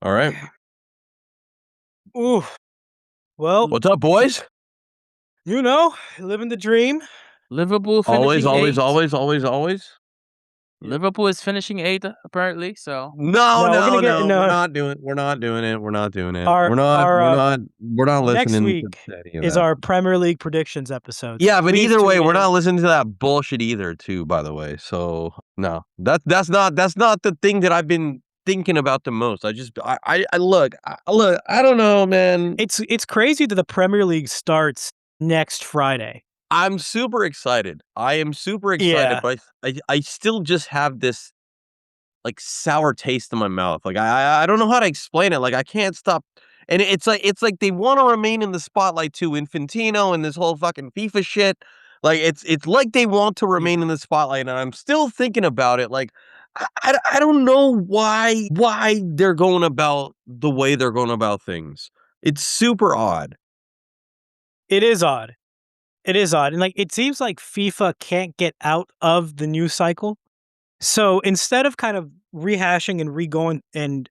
All right. Ooh, well, What's up, boys? living the dream. Liverpool Always, finishing always, eighth. always, always, always. Liverpool is finishing eighth, apparently. So No, No, we're gonna no, get no. We're no. not doing. We're not doing it. We're not doing it. Our We're not. our We're not. We're not next listening week to any of is that. our Premier League predictions episode. So Yeah, but please either way, tune we're in. not listening to that bullshit either. Too, by the way. So no, that's not the thing that I've been thinking about the most. I look. I don't know, man. It's crazy that the Premier League starts next Friday. I'm super excited. I am super excited, Yeah, but I still just have this like sour taste in my mouth. Like I don't know how to explain it. Like I can't stop. And it's like they want to remain in the spotlight too. Infantino and this whole fucking FIFA shit. Like it's like they want to remain in the spotlight, and I'm still thinking about it. Like I don't know why they're going about the way they're going about things. It's super odd. it is odd. It is odd, and like it seems like FIFA can't get out of the news cycle. So instead of kind of rehashing and re-going and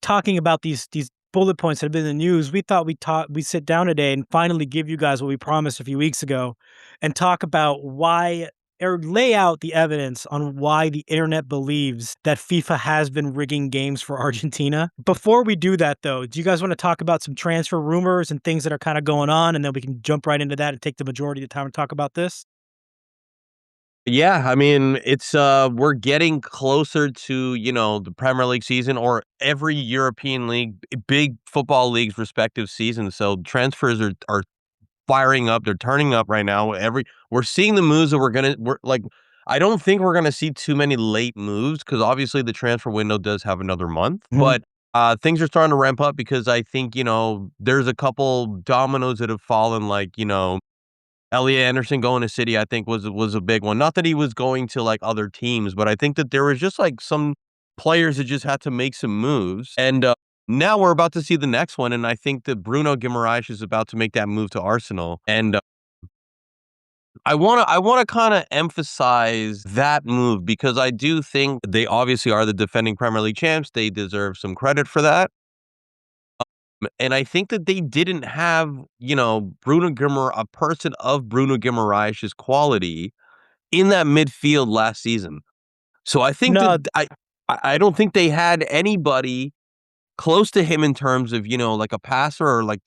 talking about these bullet points that have been in the news, we thought we'd sit down today and finally give you guys what we promised a few weeks ago and talk about why or lay out the evidence on why the internet believes that FIFA has been rigging games for Argentina. Before we do that though, do you guys want to talk about some transfer rumors and things that are kind of going on, and then we can jump right into that and take the majority of the time to talk about this? Yeah, I mean, it's we're getting closer to, the Premier League season or every European league, big football league's respective season. So transfers are firing up. They're turning up right now. We're seeing the moves that we're like I don't think we're gonna see too many late moves because obviously the transfer window does have another month. Mhm. But things are starting to ramp up because I think, there's a couple dominoes that have fallen, like, Elliot Anderson going to City, I think was a big one. Not that he was going to, like, other teams, but I think that there was just, like, some players that just had to make some moves, and, now we're about to see the next one, and I think that Bruno Guimaraes is about to make that move to Arsenal, and, I wanna kinda emphasize that move because I do think they obviously are the defending Premier League champs, they deserve some credit for that, and I think that they didn't have, a person of Bruno Guimaraes' quality in that midfield last season. So I think No, that I don't think they had anybody close to him in terms of, like a passer or like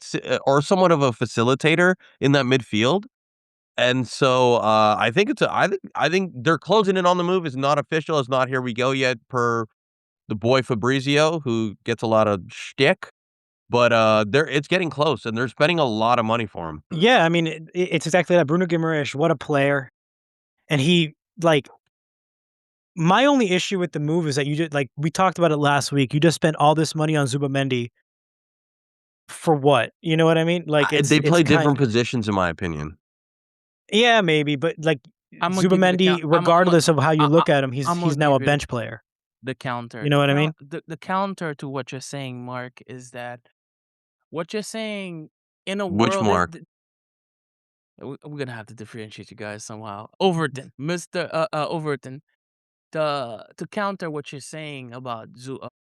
or somewhat of a facilitator in that midfield. And so I think they're closing in on the move. It's not official. It's not here we go yet per the boy Fabrizio, who gets a lot of shtick. But it's getting close, and they're spending a lot of money for him. yeah, I mean it's exactly that. Bruno Guimaraes, what a player, and he like my only issue with the move is that you just like we talked about it last week. You just spent all this money on Zubamendi for what? You know what I mean? Like They it's play kind different positions, in my opinion. yeah, maybe, but like I'm gonna give you the Zubamendi, count. regardless of how you look at him, I'm gonna he's now a give you bench player. the counter. You know what I mean? The counter to what you're saying, Mark, is that what you're saying in a Which world that Mark? we're gonna have to differentiate you guys somehow. Overton, Mister Overton. To counter what you're saying about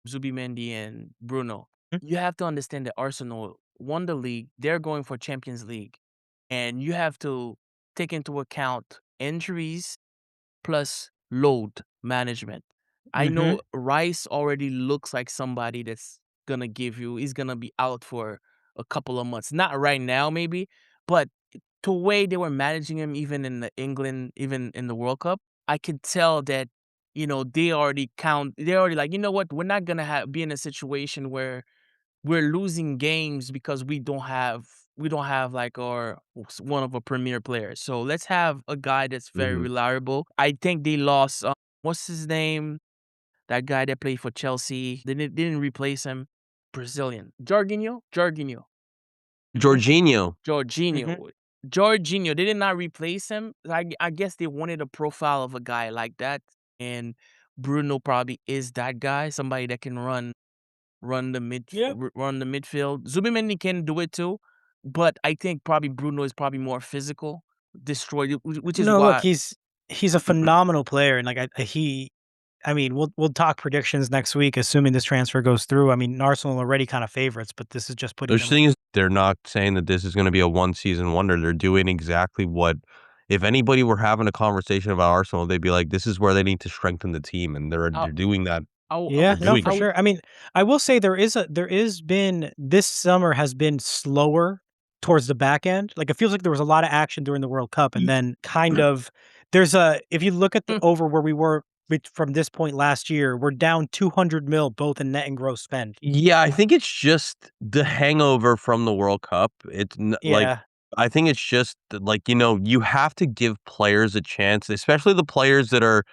Zubimendi and Bruno, Mm. you have to understand that Arsenal won the league. They're going for Champions League, and you have to take into account injuries plus load management. I Mhm. know Rice already looks like somebody that's gonna give you. He's gonna be out for a couple of months. Not right now, maybe, but the way they were managing him, even in the England, even in the World Cup, I could tell that they already count. They're already like, you know what? We're not gonna be in a situation where we're losing games because we don't have like our one of our premier players. So let's have a guy that's very Mhm. reliable. I think they lost what's his name? That guy that played for Chelsea. They didn't replace him. Brazilian. Jorginho. Mhm. Jorginho. Mhm. Jorginho. Jorginho. They did not replace him. I guess they wanted a profile of a guy like that. And Bruno probably is that guy, somebody that can Yep. run the midfield. Zubimendi can do it too, but I think probably Bruno is probably more physical, destroyed, which is No, look, why. he's a phenomenal player, and like he I mean, we'll talk predictions next week, assuming this transfer goes through. I mean, Arsenal already kind of favorites, but this is just putting The them. thing is, they're not saying that this is gonna be a one-season wonder. They're doing exactly what if anybody were having a conversation about Arsenal, they'd be like, "This is where they need to strengthen the team," and they're I'll, doing that. Yeah, They're no, doing for it. sure. I mean, I will say there is been this summer has been slower towards the back end. Like it feels like there was a lot of action during the World Cup, and Ye then kind of there's a if you look at the over where we were from this point last year, we're down 200 mil both in net and gross spend. Yeah, I think it's just the hangover from the World Cup. It's n like, Yeah, I think it's just, like, you have to give players a chance, especially the players that are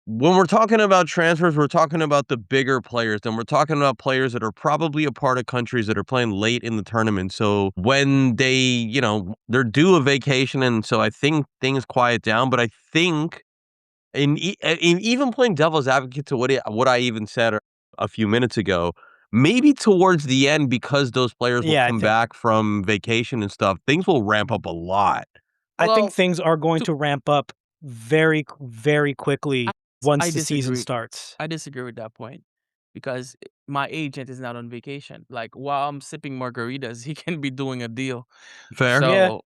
when we're talking about transfers, we're talking about the bigger players, and we're talking about players that are probably a part of countries that are playing late in the tournament. So when they're due a vacation, and so I think things quiet down. But I think in even playing devil's advocate to what I even said a few minutes ago, maybe towards the end, because those players will yeah. come back from vacation and stuff, things will ramp up a lot. I think well, things are going to, to ramp up very I, quickly I once the season disagree. starts. I disagree with that point because my agent is not on vacation. Like while I'm sipping margaritas, he can be doing a deal. Fair. Yeah. So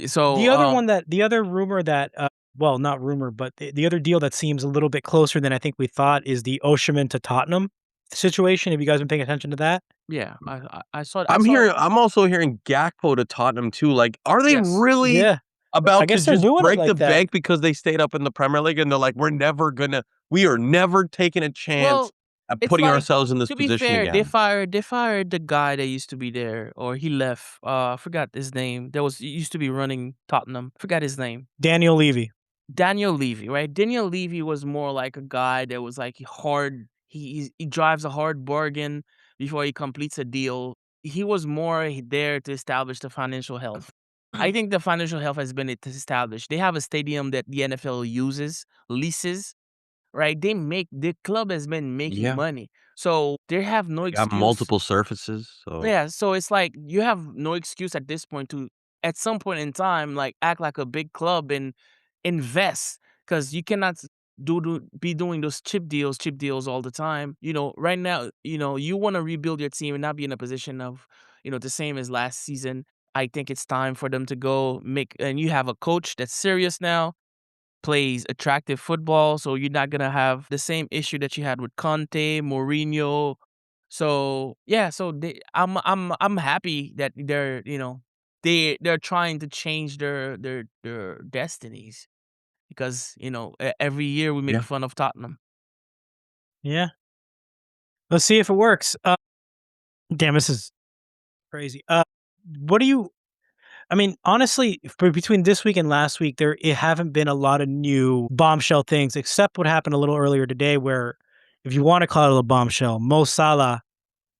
so The other rumor that, well, not rumor, but the other deal that seems a little bit closer than I think we thought is the Osimhen to Tottenham situation. Have you guys been paying attention to that? yeah, I saw I'm also hearing Gakpo to Tottenham too. Like, are they yes. really Yeah, I about to guess they're just doing it break the like that. bank because they stayed up in the Premier League and they're like, we are never taking a chance Well, at it's putting like ourselves in this to be position fair, again? they fired the guy that used to be there, or he left. I forgot his name. There was he used to be running Tottenham. Forgot his name. Daniel Levy. Daniel Levy, right? Daniel Levy was more like a guy that was like hard. He drives a hard bargain before he completes a deal. He was more there to establish the financial health. I think the financial health has been established. They have a stadium that the NFL uses, leases, right? The club has been making Yeah. money, so they have no Got excuse. multiple surfaces, so Yeah, so it's like you have no excuse at this point to, at some point in time, like act like a big club and invest because you cannot be doing those chip deals all the time. Right now, you want to rebuild your team and not be in a position of, the same as last season. I think it's time for them to go make, and you have a coach that's serious now, plays attractive football, so you're not gonna have the same issue that you had with Conte, Mourinho. So yeah, so I'm happy that they're trying to change their destinies because every year we make yeah. fun of Tottenham. Yeah, let's see if it works. Damn, this is crazy. What do you? I mean, honestly, between this week and last week, there it haven't been a lot of new bombshell things, except what happened a little earlier today, where, if you want to call it a bombshell, Mo Salah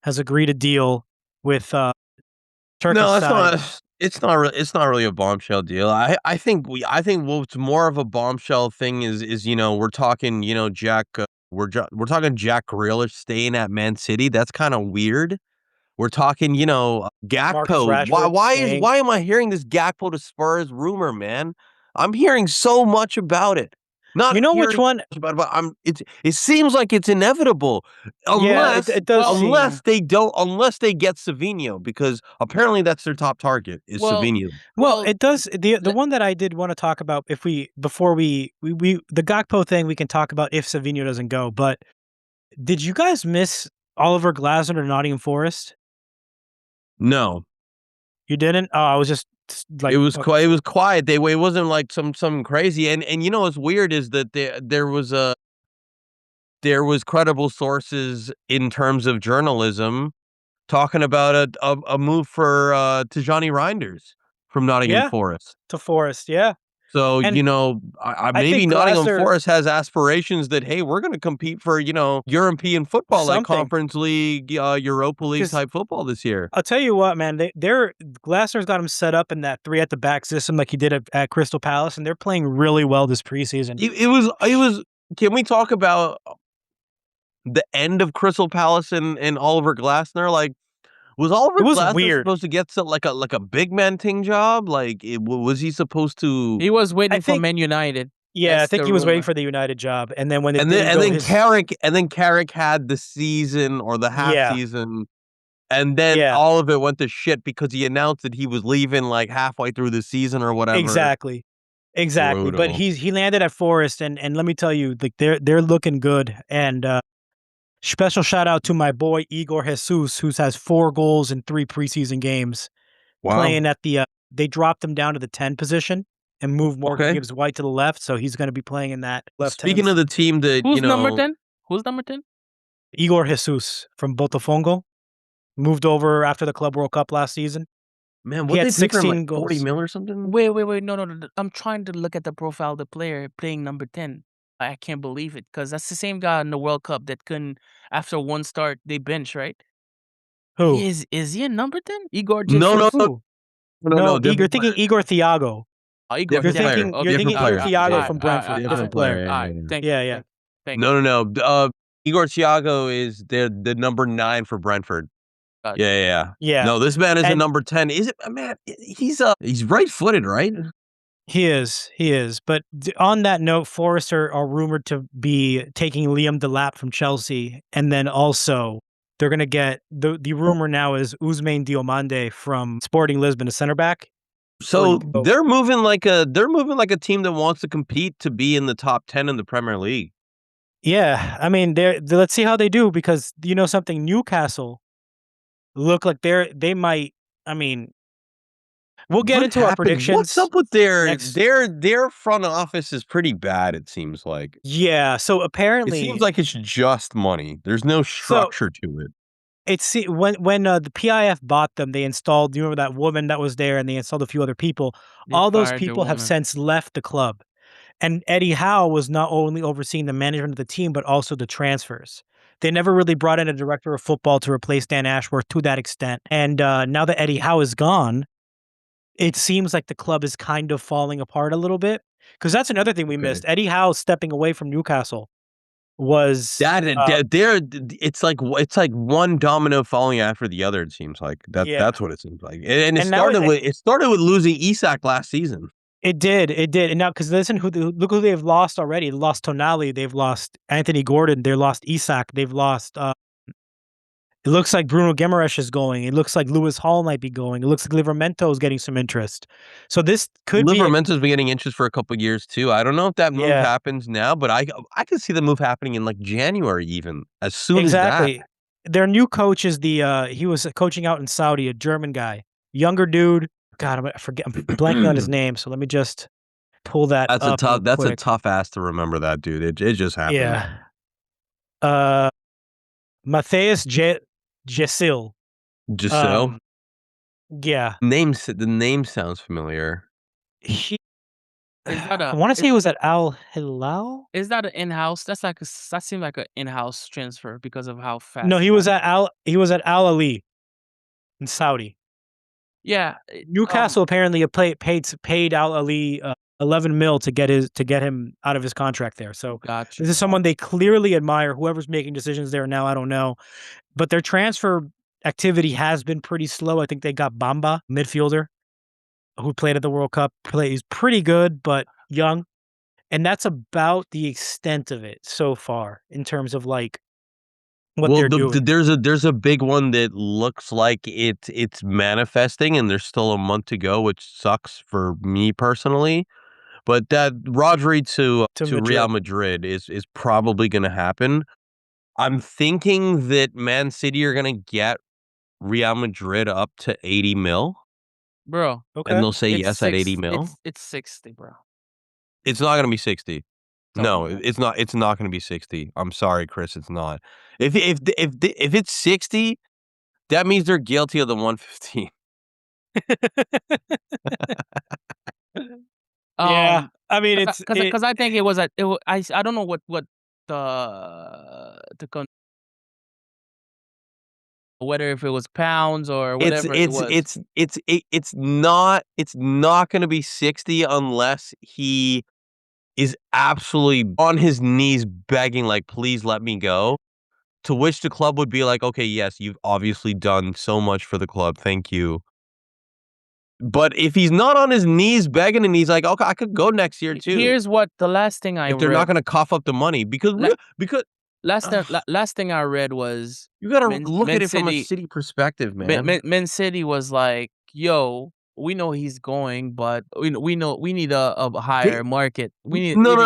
has agreed a deal with Turkish No, it's side. not it's not really a bombshell deal. I think what's more of a bombshell thing is, we're talking, we're talking Jack Grealish staying at Man City. That's kinda weird. We're talking, Marcus Gakpo. Rashford staying. Why am I hearing this Gakpo to Spurs rumor, man? I'm hearing so much about it. Not You know which hearing one? much about it, but it seems like it's inevitable Yeah, unless it does Well, seem. unless they get Savinho, because apparently that's their top target is well, Savinho. Well, well. it does. The le- one that I did want to talk about, if we before we the Gakpo thing, we can talk about if Savinho doesn't go. But did you guys miss Oliver Glasner to Nottingham Forest? No. You didn't? Oh, I was just like, It was quiet. It wasn't like some crazy, and what's weird is that there was credible sources in terms of journalism talking about a move for Tijani Reinders from Nottingham yeah, Forest. to Forest, yeah. So, And I maybe think Nottingham Glasner Forest has aspirations that, hey, we're going to compete for, European football, like something, Conference League, Europa League because type football this year. I'll tell you what, man, they're Glasner's got him set up in that three at the back system like he did at Crystal Palace, and they're playing really well this preseason. Can we talk about the end of Crystal Palace and Oliver Glasner? Like, was It Oliver was Glasner weird. supposed to get like a big man ting job? Like, was he supposed to? He was I waiting for think Man United. Yeah, I That's think the he was waiting rumor. for the United job, and then when it And then didn't go Carrick had the season or the half yeah, season, and then yeah, all of it went to shit because he announced that he was leaving like halfway through the season or whatever. exactly. Exactly, but Brutal. he landed at Forest, and let me tell you, like they're looking good. And special shout out to my boy Igor Jesus, who has 4 goals in 3 preseason games, Wow. playing at the. They dropped him down to the 10 position and moved Morgan Okay. Gibbs White to the left, so he's going to be playing in that left Speaking 10. of the team that, Who's number 10? Who's number 10? Igor Jesus from Botafogo moved over after the Club World Cup last season. man, He what had they pay for him, like 16 40 goals. mil or something? Wait. No. I'm trying to look at the profile of the player playing number 10. I can't believe it because that's the same guy in the World Cup that couldn't, after one start, they bench, right? Who? Is he a number 10? Igor No, no, Jesus? no, Who? no, No, no, You're different thinking player. Igor Thiago. Oh, Igor You're Different Thiago. player. thinking you're Okay. thinking Different Igor player. Thiago Yeah, from Brentford. different Different player. player. Yeah, yeah, yeah. Thank Yeah, you. yeah. Thank you. No, no, no. Igor Thiago is the number 9 for Brentford. Gotcha. Yeah, yeah, yeah. Yeah. No, this man is a And number 10. Is it, man? He's right-footed, right? he is. But on that note, Forrester are rumored to be taking Liam Delap from Chelsea, and then also they're going to get the rumor now is Ousmane Diomande from Sporting Lisbon, a center back. So they're moving like a team that wants to compete to be in the top 10 in the Premier League. Yeah, I mean, let's see how they do because you know something, Newcastle look like they might. I mean, we'll get What into our happened? What's predictions up with their next. their front office is pretty bad, it seems like. Yeah, so It seems apparently, like it's just money. There's no so structure to it. it's when the PIF bought them, they installed. You remember that woman that was there, and they installed a few other people. They All those fired the people have woman. since left the club, and Eddie Howe was not only overseeing the management of the team, but also the transfers. They never really brought in a director of football to replace Dan Ashworth to that extent. And now that Eddie Howe is gone, it seems like the club is kind of falling apart a little bit. Because that's another thing we Okay. missed. Eddie Howe stepping away from Newcastle was It's like one domino falling after the other, it seems like. yeah. That's what it seems like. And And now it started with losing Isak last season. it did. It did. And now, because listen, look who they've lost already. They lost Tonali. They've lost Anthony Gordon. They lost Isak. They've lost. It looks like Bruno Guimaraes is going. It looks like Lewis Hall might be going. It looks like Livramento is getting some interest. So this could be. Livermento's been getting interest for a couple of years too. I don't know if that move Yeah, happens now, but I can see the move happening in like January even. As soon as that. exactly. Their new coach is he was coaching out in Saudi, a German guy, younger dude. God, I'm blanking on his name. So let me just pull that up real That's a quick. tough ass to remember that dude. It just happened. Yeah. Uh, Matthias Jesil. Just so Yeah. the name sounds familiar. He Is that I a wanna say he was at Al Hilal? is that an in-house? That seemed like an in-house transfer because of how No, fast it happened. He was at Al Ahly in Saudi. Yeah, Newcastle apparently paid Al Ahly, 11 mil to get him out of his contract there. So got this you. is someone they clearly admire. Whoever's making decisions there now, I don't know. But their transfer activity has been pretty slow. I think they got Bamba, midfielder, who played at the World Cup. He's pretty good, but young. And that's about the extent of it so far in terms of like what Well, they're doing. there's a big one that looks like it's manifesting, and there's still a month to go, which sucks for me personally. But that Rodri to Real Madrid. Madrid is probably going to happen. I'm thinking that Man City are going to get Real Madrid up to 80 mil, Bro, and Okay. they'll say it's yes at 80 six. mil. It's 60, bro. It's not going to be 60. Telling No, you. it's not. It's not going to be 60. I'm sorry, Chris. It's not. If it's 60, that means they're guilty of the 115. Yeah. I mean, Cause I think it was at I don't know what the whether if it was pounds or It's whatever it it's was. it's it's it, it's not going to be 60 unless he is absolutely on his knees begging, like, please let me go. To which the club would be like, okay, yes, you've obviously done so much for the club. Thank you. But if he's not on his knees begging and he's like, okay, I could go next year too. Here's what the last thing I if they're read. not going to cough up the money because Last thing I read was you got to Man, look Man at it from a City. city perspective, man. Man City was like, "Yo, we know he's going, but we know we need a higher market. We need No.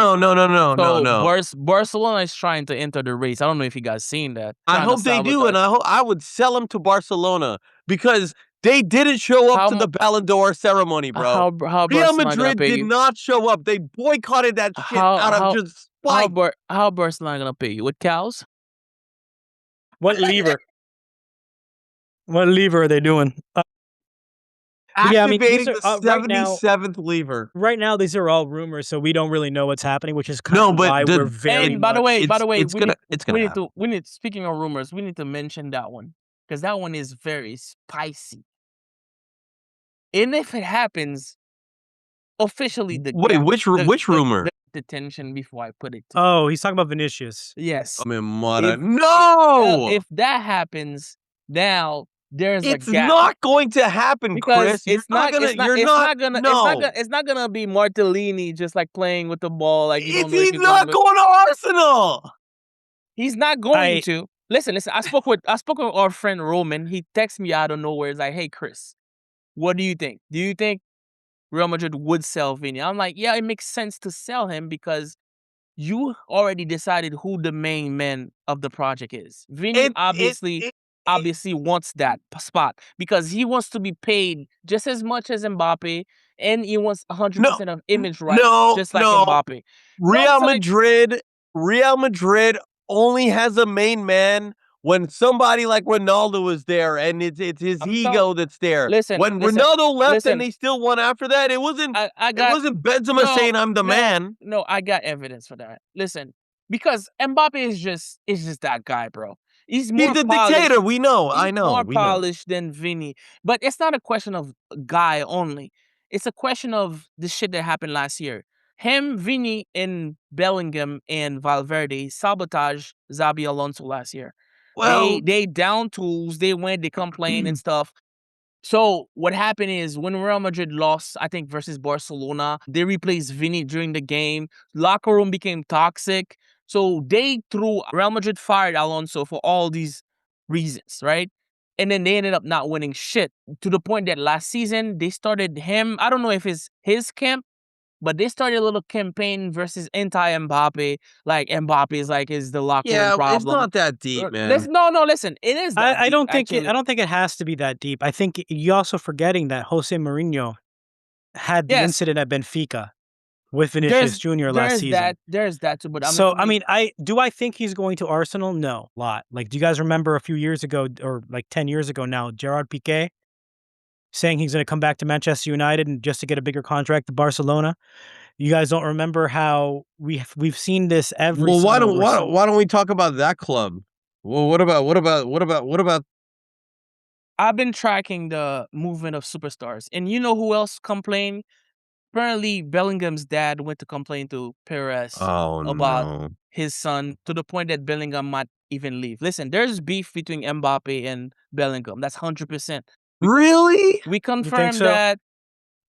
Barcelona is trying to enter the race. I don't know if you guys seen that. I Trying to hope they do, and sabotage. I would sell him to Barcelona because they didn't show up How to the Ballon d'Or ceremony, bro. how Real Barcelona gonna Madrid pay did you? not show up. They boycotted that shit How out of how just spite. how Barcelona gonna pay you with cows? What lever? What lever are they doing? Yeah, I mean, these Activating are the right now. 77th lever. Right now, these are all rumors, so we don't really know what's happening, which is kind No, of but why we're very And by the much. way, it's gonna happen. we need speaking of rumors, we need to mention that one because that one is very spicy. And if it happens, officially Wait, which rumor? the detention before I put it. Oh, he's talking about Vinicius. Yes. I mean, Mara. If No, if that happens, now there's a it's gap. not going to happen, Because Chris. You're not gonna. it's not gonna be Martellini just like playing with the ball like you don't know if He's he's not going to Arsenal. He's not going to. Listen. I spoke with our friend Roman. He texted me out of nowhere. He's like, "Hey Chris, what do you think? Do you think Real Madrid would sell Vini?" I'm like, "Yeah, it makes sense to sell him because you already decided who the main man of the project is. Vini obviously wants that spot because he wants to be paid just as much as Mbappe, and he wants 100% of image rights, just like Mbappe. Real Madrid only has a main man when somebody like Ronaldo is there, and it's his ego that's there. When Ronaldo left and they still won after that, it wasn't Benzema saying I'm the man. No, I got evidence for that. Listen, because Mbappe is just that guy, bro. He's the dictator. We know. He's more polished than Vini. But it's not a question of guy only. It's a question of the shit that happened last year. Him, Vini, and Bellingham and Valverde sabotaged Xabi Alonso last year. Well, they down tools. They went, they complained and stuff. So what happened is when Real Madrid lost, I think versus Barcelona, they replaced Vini during the game. Locker room became toxic. So Real Madrid fired Alonso for all these reasons, right? And then they ended up not winning shit to the point that last season they started him. I don't know if it's his camp, but they started a little campaign versus anti-Mbappe. Like Mbappe is the locker room problem. It's not that deep, man. Listen, it is. I don't think it has to be that deep. I think you're also forgetting that Jose Mourinho had the incident at Benfica with Vinicius Jr. last season. There's that too. But I think he's going to Arsenal? No, lot. Like, do you guys remember a few years ago, or like 10 years ago now, Gerard Piqué saying he's going to come back to Manchester United and just to get a bigger contract to Barcelona? You guys don't remember how we've seen this every. Well, why don't we talk about that club? Well, what about? I've been tracking the movement of superstars, and you know who else complained? Apparently, Bellingham's dad went to complain to Perez about his son to the point that Bellingham might even leave. Listen, there's beef between Mbappe and Bellingham. That's 100%. Really? We confirmed that.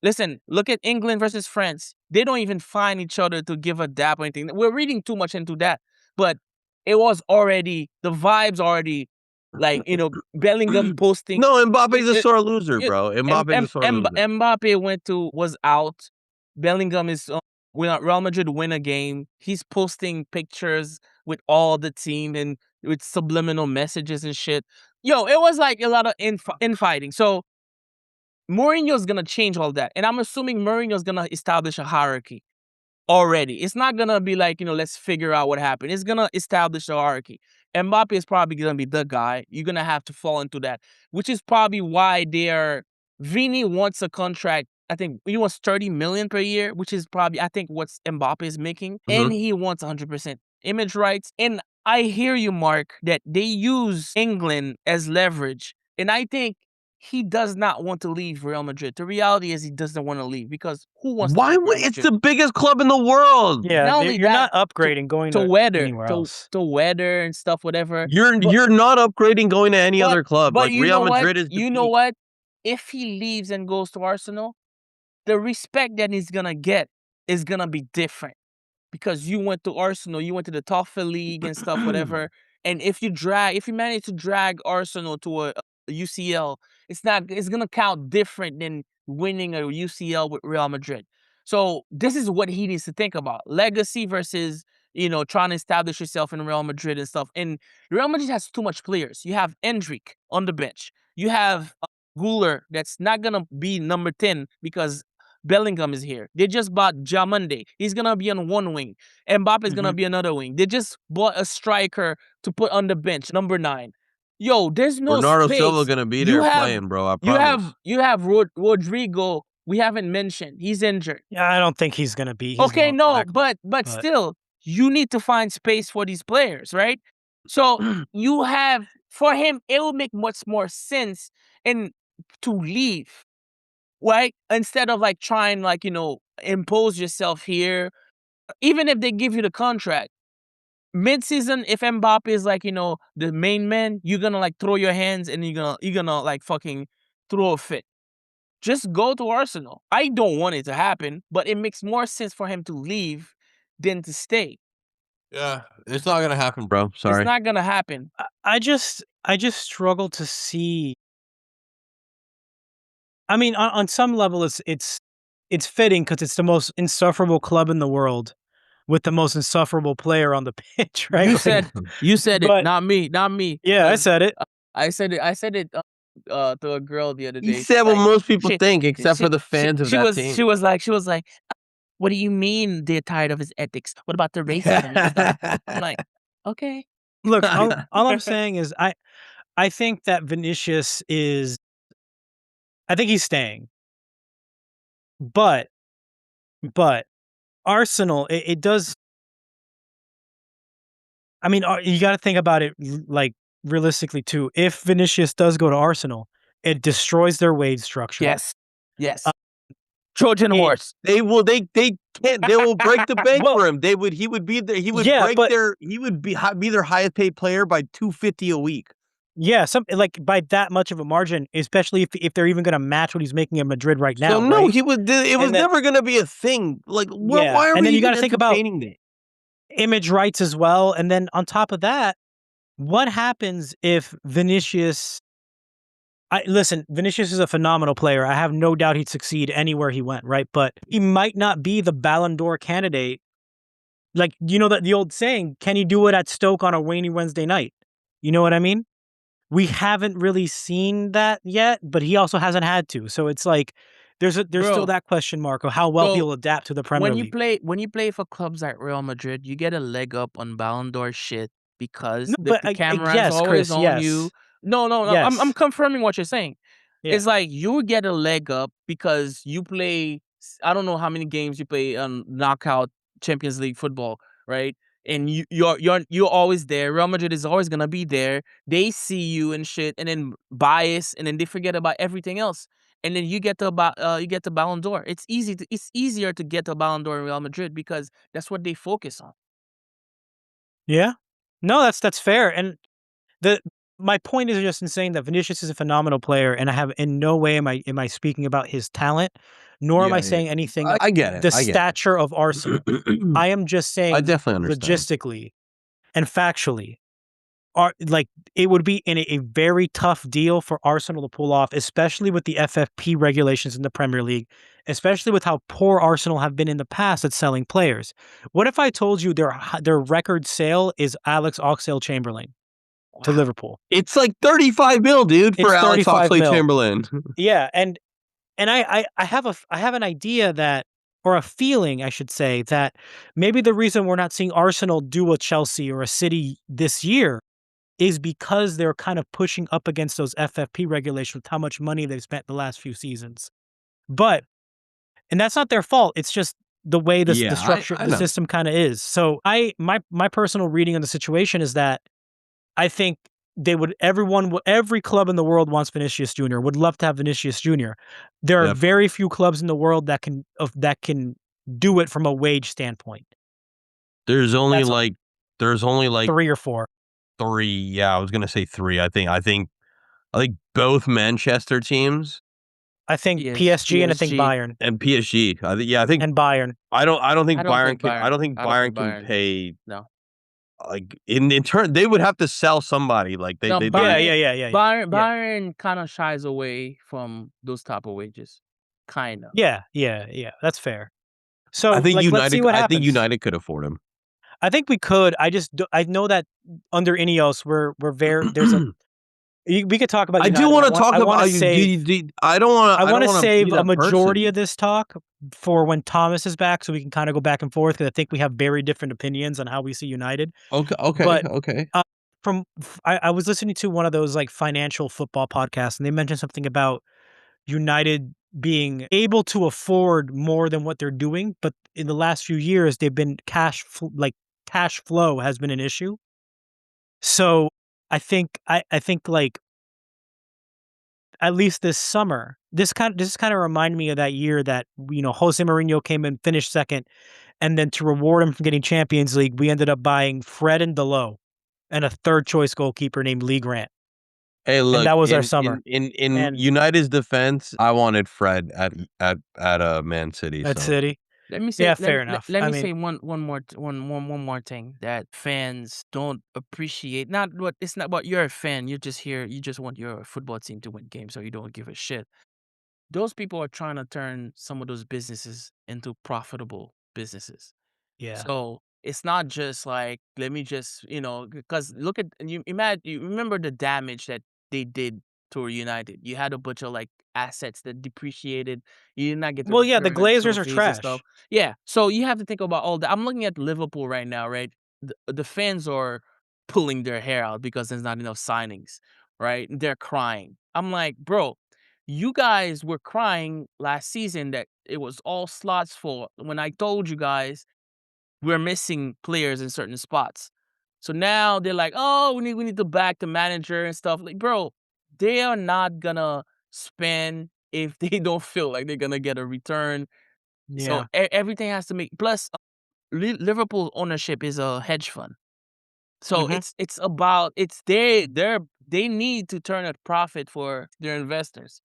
Listen, look at England versus France. They don't even find each other to give a dap or anything. We're reading too much into that. But it was already, the vibes already, like, Bellingham posting. No, Mbappe's a sore loser, bro. Mbappe's a sore loser. Mbappe was out. Bellingham is, when Real Madrid win a game, he's posting pictures with all the team and with subliminal messages and shit. Yo, it was like a lot of infighting. So, Mourinho's going to change all that. And I'm assuming Mourinho's going to establish a hierarchy already. It's not going to be like, let's figure out what happened. It's going to establish a hierarchy. Mbappe is probably going to be the guy. You're going to have to fall into that, which is probably why Vini wants a contract. I think he wants 30 million per year, which is probably, I think, what Mbappe is making. Mm-hmm. And he wants 100% image rights. And I hear you, Mark, that they use England as leverage. And I think he does not want to leave Real Madrid. The reality is he doesn't want to leave because who wants Why to would it's the biggest club in the world? Yeah, you're not upgrading going to anywhere else. To weather and stuff, whatever. You're not upgrading going to any other club. Like Real Madrid is. You know what? if he leaves and goes to Arsenal, the respect that he's gonna get is gonna be different because you went to Arsenal, you went to the top of the league and stuff, whatever. And if you manage to drag Arsenal to a UCL, it's gonna count different than winning a UCL with Real Madrid. So this is what he needs to think about: legacy versus trying to establish yourself in Real Madrid and stuff. And Real Madrid has too much players. You have Endrick on the bench. You have Guler that's not gonna be number 10 because Bellingham is here. They just bought Jamonde. He's gonna be on one wing. Mbappe is gonna be another wing. They just bought a striker to put on the bench, number 9. Yo, there's no Bernardo Silva space. gonna be You there have playing, bro. I you have promise. you have Rodrigo. We haven't mentioned he's injured. Yeah, I don't think he's gonna be. He's Okay, going no, back, but still, you need to find space for these players, right? So you have for him, it will make much more sense and to leave, right? Instead of like trying impose yourself here. Even if they give you the contract, mid-season, if Mbappe is the main man, you're gonna like throw your hands and you're gonna like fucking throw a fit. Just go to Arsenal. I don't want it to happen, but it makes more sense for him to leave than to stay. Yeah, it's not gonna happen, bro. It's Sorry. not gonna happen. I just struggle to see. I mean, on some level, it's fitting because it's the most insufferable club in the world with the most insufferable player on the pitch, right? You said it, but not me, not me. yeah, I 'Cause said it. I said it. I said it to a girl the other He day. said She's what like, most people she, think, except she, for the she, fans of she that was, team. she was like, what do you mean they're tired of his ethics? What about the racism and stuff? I'm like, okay. Look, all I'm saying is I think that Vinicius is. I think he's staying, but Arsenal, it does. I mean, you got to think about it like realistically too. If Vinicius does go to Arsenal, it destroys their wage structure. Yes, yes. Uh, Trojan it, horse. They can't. They will break the bank well, for him. He would be there. He would yeah, break but their. He would be their highest paid player by $250 a week. yeah, like by that much of a margin, especially if they're even going to match what he's making in Madrid right So now, no, right? he would. It was And then never gonna be a thing. Like, yeah, why are and we then you got even to think about entertaining that? image rights as well. And then on top of that, what happens if Vinicius? Listen, Vinicius is a phenomenal player. I have no doubt he'd succeed anywhere he went, right? But he might not be the Ballon d'Or candidate. Like, you know that the old saying, can you do it at Stoke on a rainy Wednesday night? You know what I mean? We haven't really seen that yet, but he also hasn't had to. So it's like there's still Bro, that question mark of how well so he'll adapt to the Premier League. when you play for clubs like Real Madrid, you get a leg up on Ballon d'Or shit because No, the but camera's yes, always Chris, on you. yes. No. I'm Yes. confirming what you're saying. Yeah. It's like you get a leg up because you play. I don't know how many games you play on knockout Champions League football, right? And you're always there. Real Madrid is always gonna be there. They see you and shit, and then bias, and then they forget about everything else. And then you get the Ballon d'Or. It's easier to get the Ballon d'Or in Real Madrid because that's what they focus on. Yeah. No, that's fair. And the my point is just in saying that Vinicius is a phenomenal player, and I have in no way am I speaking about his talent, nor am I Yeah, saying anything I get it. the I get stature of Arsenal. it. I am just I saying definitely understand. logistically and factually, like it would be in a very tough deal for Arsenal to pull off, especially with the FFP regulations in the Premier League, especially with how poor Arsenal have been in the past at selling players. What if I told you their record sale is Alex Oxlade-Chamberlain to Wow. Liverpool? It's like 35 mil, dude, for It's Alex 35 mil. Oxlade-Chamberlain. Yeah, and I have an idea that, or a feeling I should say, that maybe the reason we're not seeing Arsenal do a Chelsea or a City this year is because they're kind of pushing up against those FFP regulations with how much money they've spent the last few seasons. And that's not their fault. It's just the way the Yeah, structure, I the know. system kind of is. So my personal reading of the situation is that I think every club in the world wants Vinicius Jr., would love to have Vinicius Jr. There are Yep. very few clubs in the world that can do it from a wage standpoint. There's only That's all. like 3 or 4. 3. Yeah, I was gonna say 3. I think both Manchester teams I think Yes, PSG and I think PSG. Bayern And PSG. I think and Bayern. I don't think I don't Bayern think can. I Bayern. don't think I don't think Bayern can Bayern. pay. No. Like in turn, they would have to sell somebody. Like No, Yeah, Bayern. yeah. Bayern kind of shies away from those type of wages. Kind of. Yeah. That's fair. So, like, let's see what I think happens. United could afford him. I think we could. I know that under Ineos, we're very there's a we could talk about I do United. want to talk I want to about. save I don't want to. I I want don't to want to be save a that majority person. of this talk for when Thomas is back, so we can kind of go back and forth because I think we have very different opinions on how we see United. Okay. But Okay. I was listening to one of those like financial football podcasts, and they mentioned something about United being able to afford more than what they're doing, but in the last few years, they've been cash flow has been an issue. So I think like at least this summer, this kind of reminded me of that year that Jose Mourinho came and finished second, and then to reward him for getting Champions League, we ended up buying Fred and Delo and a third choice goalkeeper named Lee Grant, Hey, and look, that was our summer. in And United's defense, I wanted Fred at Man City. at So City, Let me say yeah, fair enough. let I me mean, say one more thing that fans don't appreciate. Not what it's not about you're a fan. You're just here. You just want your football team to win games, so you don't give a shit. Those people are trying to turn some of those businesses into profitable businesses. yeah. So it's not just like let me just because look at you remember the damage that they did to United. You had a bunch of like assets that depreciated. You did not get to Well, yeah, the return Glazers are trophies and stuff. trash. Yeah, so you have to think about all that. I'm looking at Liverpool right now, right? The fans are pulling their hair out because there's not enough signings, right? They're crying. I'm like, bro, you guys were crying last season that it was all slots full when I told you guys we're missing players in certain spots. So now they're like, oh, we need to back the manager and stuff. Like, bro, they are not gonna spend if they don't feel like they're gonna get a return. So Yeah. everything has to make. Plus, Liverpool ownership is a hedge fund, so Mhm. it's about they need to turn a profit for their investors.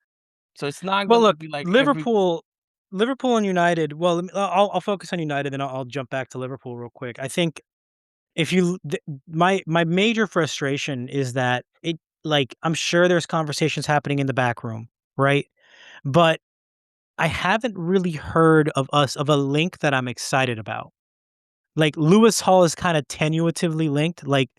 So it's not Well, gonna look, be like every. Liverpool and United. Well, I'll focus on United, then I'll jump back to Liverpool real quick. I think if you my major frustration is that I'm sure there's conversations happening in the back room, right? But I haven't really heard of a link that I'm excited about. Like Lewis Hall is kind of tenuatively linked. Like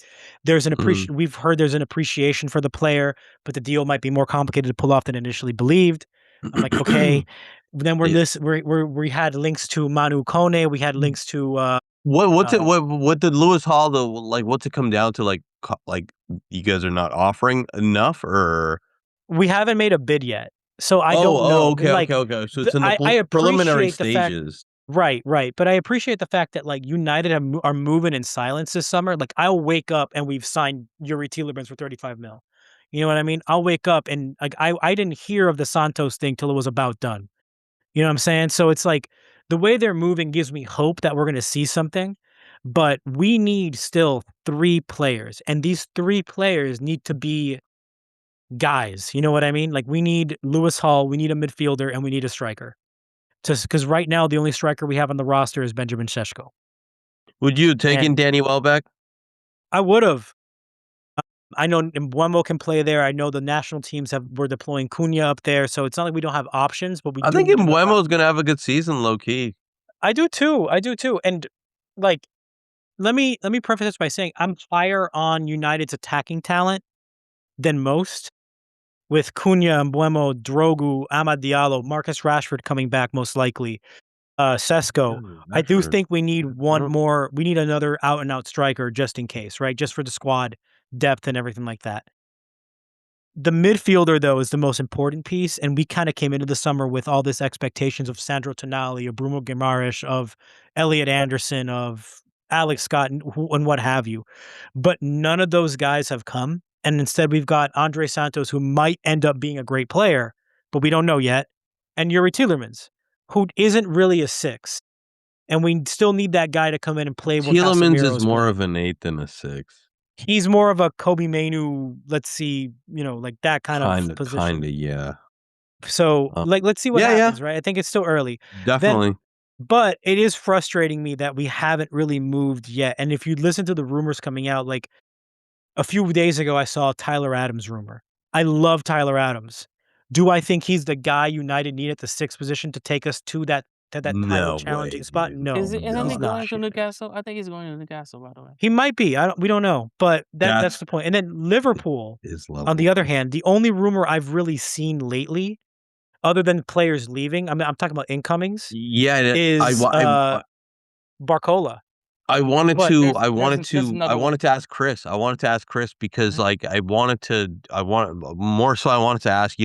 mm, we've heard there's an appreciation for the player, but the deal might be more complicated to pull off than initially believed. I'm like, okay. Then yeah. we had links to Manu Kone, we had links to uh What did Lewis Hall though? Like, what's it come down to? Like you guys are not offering enough, or we haven't made a bid yet. So I don't know. And okay, like So it's in the I preliminary appreciate the fact. stages. Right. But I appreciate the fact that like United are moving in silence this summer. Like I'll wake up and we've signed Yuri Tielemans for 35 mil. You know what I mean? I'll wake up and like I didn't hear of the Santos thing till it was about done. You know what I'm saying? So it's like the way they're moving gives me hope that we're going to see something, but we need still 3 players, and these 3 players need to be guys. You know what I mean? Like we need Lewis Hall, we need a midfielder, and we need a striker. Just because right now the only striker we have on the roster is Benjamin Šeško. Would you have taken And Danny Welbeck? I would have. I know Mbeumo can play there. I know the national teams we're deploying Cunha up there, so it's not like we don't have options, but we I do think need another. Mbuemo is gonna have a good season, low key. I do too. I do too. And like, let me preface this by saying I'm higher on United's attacking talent than most, with Cunha, Mbeumo, Drogu, Amad Diallo, Marcus Rashford coming back most likely. Sesko. Ooh, I do Rashford. think we need one Mm. more. We need another out and out striker just in case, right? Just for the squad depth and everything like that. The midfielder, though, is the most important piece, and we kind of came into the summer with all this expectations of Sandro Tonali, of Bruno Guimaraes, of Elliot Anderson, of Alex Scott, and what have you. But none of those guys have come, and instead we've got Andre Santos, who might end up being a great player, but we don't know yet, and Yuri Tielemans, who isn't really a 6. And we still need that guy to come in and play where Tielemans is Casemiro's more playing. of an 8 than a 6. He's more of a Kobe Mainu, let's see, like that kind of Kinda, position. yeah. So, let's see what Yeah, happens, right? I think it's still early. definitely. But it is frustrating me that we haven't really moved yet. And if you listen to the rumors coming out, like a few days ago, I saw a Tyler Adams rumor. I love Tyler Adams. Do I think he's the guy United need at the 6th position to take us to that title No challenging way, spot? dude. No, Isn't he he's not. going to Newcastle? I think he's going to Newcastle, by the way. He might be. We don't know, but that's That's the point. And then Liverpool, his on level. the other hand, the only rumor I've really seen lately, other than players leaving, I mean, I'm talking about incomings, Yeah, is Barcola. I wanted But to there's another one. ask Chris. I wanted to ask Chris because, Mhm. like, more so I wanted to ask,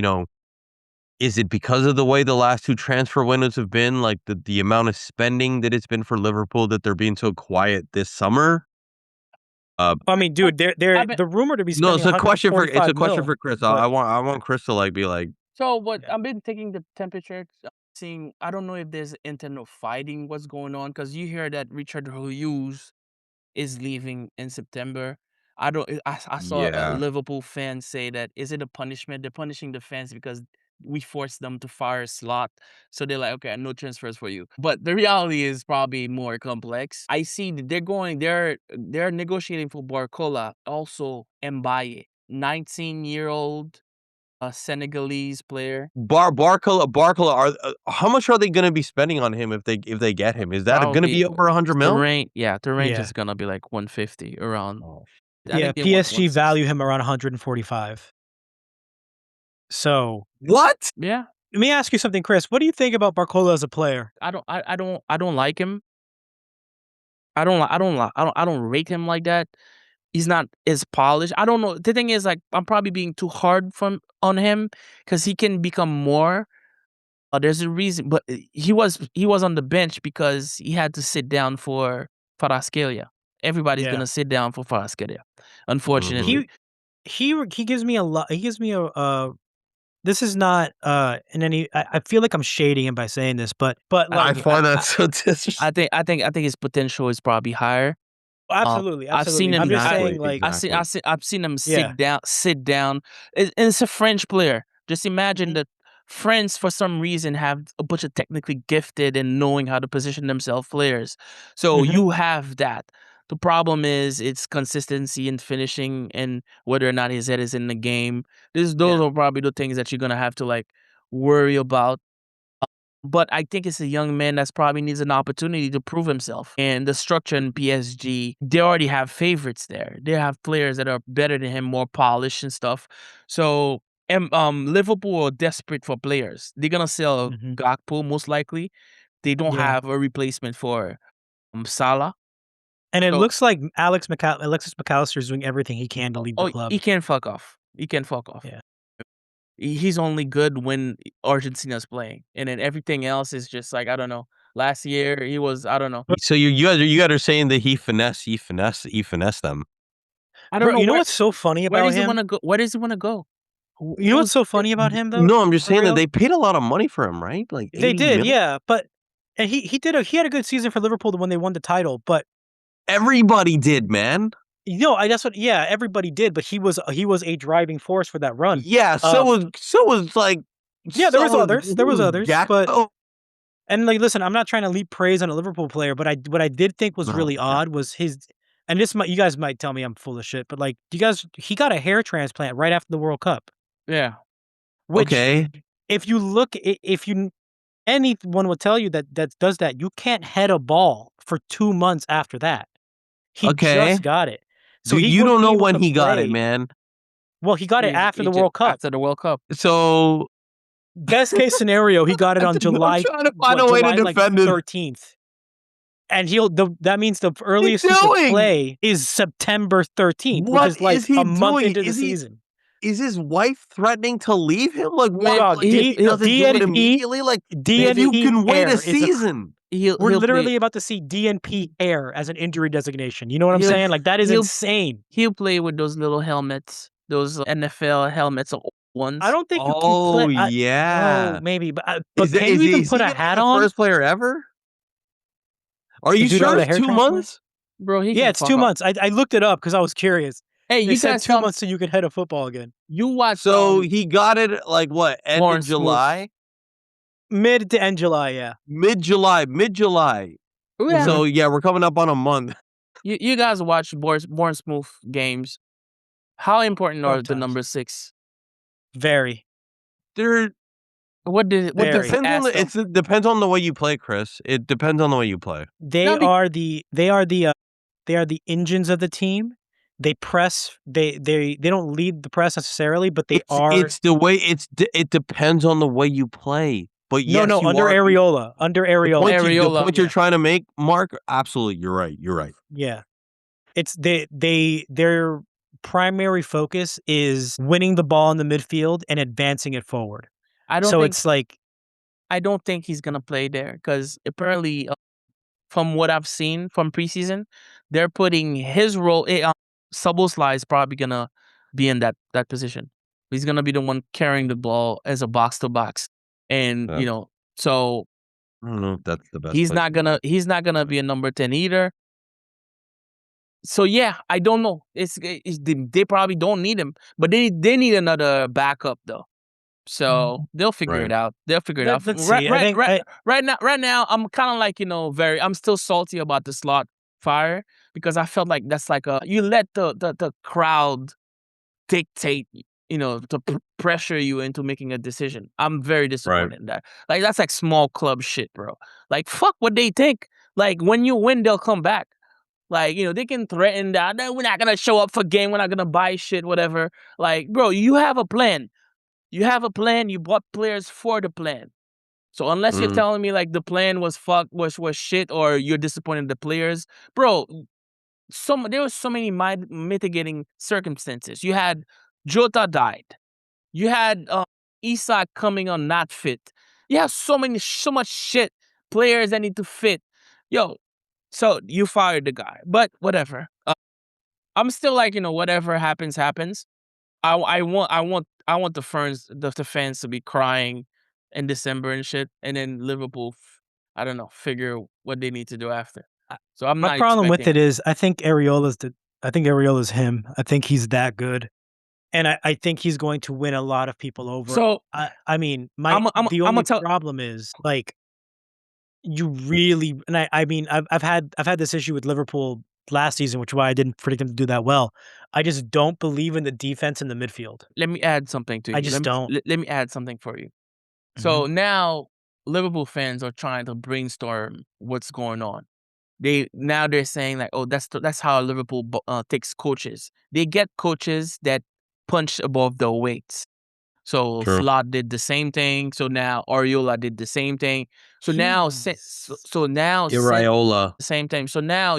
is it because of the way the last 2 transfer windows have been, like, the amount of spending that it's been for Liverpool that they're being so quiet this summer? I mean, dude, they're I've been the rumor to be No, spending it's a question for 145 mil, Chris. but I want Chris to, like, be like, So what yeah. I've been taking the temperature, seeing. I don't know if there's internal fighting what's going on because you hear that Richard Hughes is leaving in September. I don't. I saw a yeah. Liverpool fan say that is it a punishment? They're punishing the fans because we forced them to fire Slot, so they're like, okay, no transfers for you. But the reality is probably more complex. I see that they're negotiating for Barcola, also Mbaye, 19-year-old Senegalese player. Barcola are how much are they gonna be spending on him if they get him? Is that gonna Probably be over 100 the mil? range. Yeah, the range Yeah. is gonna be like 150 around. Oh, I Yeah, think they want PSG 160. value him around 145. So, what? Yeah, let me ask you something, Chris. What do you think about Barcola as a player? I don't like him. I don't rate him like that. He's not as polished. I don't know. The thing is, like, I'm probably being too hard on him because he can become more. There's a reason, but he was on the bench because he had to sit down for Kvaratskhelia. Everybody's Yeah. gonna sit down for Kvaratskhelia, Mhm. unfortunately. He gives me a lot. He gives me this is not in any I feel like I'm shading him by saying this, but I like find that so disrespectful. I think his potential is probably higher. absolutely, I've seen absolutely. I'm him. just Exactly, saying like I've seen him yeah. sit down. And it's a French player. Just imagine Mhm. that French, for some reason, have a bunch of technically gifted and knowing how to position themselves players. So Mhm. you have that. The problem is its consistency in finishing and whether or not his head is in the game. Those Yeah. are probably the things that you're gonna have to like worry about. But I think it's a young man that's probably needs an opportunity to prove himself. And the structure in PSG, they already have favorites there. They have players that are better than him, more polished and stuff. So, Liverpool are desperate for players. They're gonna sell Mhm. Gakpo most likely. They don't Yeah. have a replacement for Salah. And it So, looks like Alexis McAllister is doing everything he can to leave the club. he can fuck off. He can fuck off. Yeah. He's only good when Argentina's playing, and then everything else is just like I don't know. Last year he was I don't know. So you guys are saying that he finessed them. I don't Bro, know you know what's so funny where about does he him? want to go? Where does he want to go? You know what's Who's so funny about him though? No, I'm just For saying that real? they paid a lot of money for him, right? Like They 80 did, mil? yeah, but and he had a good season for Liverpool when they won the title, but Everybody did, man. I that's what yeah, everybody did, but he was a driving force for that run. Yeah, Um, like yeah, there was others, so was but Gakpo. and like listen, I'm not trying to leap praise on a Liverpool player, but what I did think was No, really yeah. odd was his and this might you guys might tell me I'm full of shit, but like he got a hair transplant right after the World Cup, yeah. which Okay. if you look if you anyone would tell you that does that, you can't head a ball for 2 months after that. He Okay. just got it. So Dude, he you wouldn't don't be know able when to he got it, play. man. Well, he got it after the World Cup. After the World Cup. So Best case scenario, he got it on I'm trying to find a way to July defend him. 13th. And that means the What is earliest he he could doing? play is September 13th, which What is like is he a month doing? into the season. Is his wife threatening to leave him? Like what? Man, Dog, Like if he doesn't do it DNP immediately? Like if you DNP can wait a hair is a season. we're he'll play literally about to see DNP hair as an injury designation. You know what I'm he'll saying? Like that is he'll insane. he'll play with those little helmets, those NFL helmets I ones. don't think you can Oh play. Oh, yeah. maybe, but can you even Is put he a gonna be hat the on? first player ever? Are The you dude out sure with a it's hair 2 transplant? months? Bro, he Yeah, can it's fuck 2 off. months. I looked it up because I was curious. Hey, They you said guys 2 months so you could head a football again. you watched So he got it like what? End of Lawrence Smooth. July, Mid to end July, yeah. mid-July. Yeah, So yeah, we're coming up on a month. you guys watch Born Smooth games. How important are the Sometimes. number 6? Very. There, What it did Very. he depends on ask them? it depends on the way you play, Chris. It depends on the way you play. They No, be- are the engines of the team. They press. They don't lead the press necessarily, but they are. It's the way it depends on the way you play. But No, yes, you under are Areola. Under the Areola. point, Areola. you're Yeah. trying to make, Mark. Absolutely, you're right. You're right. Yeah. It's their primary focus is winning the ball in the midfield and advancing it forward. I don't So think it's like I don't think he's gonna play there because apparently, from what I've seen from preseason, they're putting his role. Szoboszlai is probably gonna be in that position. He's gonna be the one carrying the ball as a box to box, and Yeah. so I don't know if that's the best. he's place not to do gonna it. he's not gonna be a number 10 either. So yeah, I don't know. They probably don't need him, but they need another backup though. So they'll figure Right. it out. They'll figure it out. let's see. I think Right now, I'm kind of like I'm still salty about the slot fire because I felt like that's like you let the crowd dictate, to pressure you into making a decision. I'm very disappointed in that. Like that's like small club shit, bro. Like fuck what they think. Like when you win, they'll come back. Like, they can threaten that "No, we're not gonna show up for game, we're not gonna buy shit, whatever. Like, bro, you have a plan. You have a plan, you bought players for the plan. So unless you're Mhm. telling me like the plan was was shit or you're disappointed in the players, bro, there was so many mitigating circumstances. You had Jota died. You had Isak coming on not fit. You have so much shit. Players that need to fit. Yo, so you fired the guy. But whatever. I'm still like, whatever happens, happens. I want the fans to be crying in December and shit, and then Liverpool, I don't know, figure what they need to do after. So I'm my not problem with expecting it is I think Areola's him. I think he's that good. And I think he's going to win a lot of people over. So I mean, the I'm gonna only tell. problem is like you really and I mean I've had this issue with Liverpool last season, which is why I didn't predict them to do that well. I just don't believe in the defense in the midfield. Let me add something to you. I just don't. Let me add something for you. Mhm. So now Liverpool fans are trying to brainstorm what's going on. They're saying like, oh, that's how Liverpool takes coaches. They get coaches that punch above their weights. So True. Slot did the same thing. So now Ariola did the same thing. So now Iraola. the same time. So now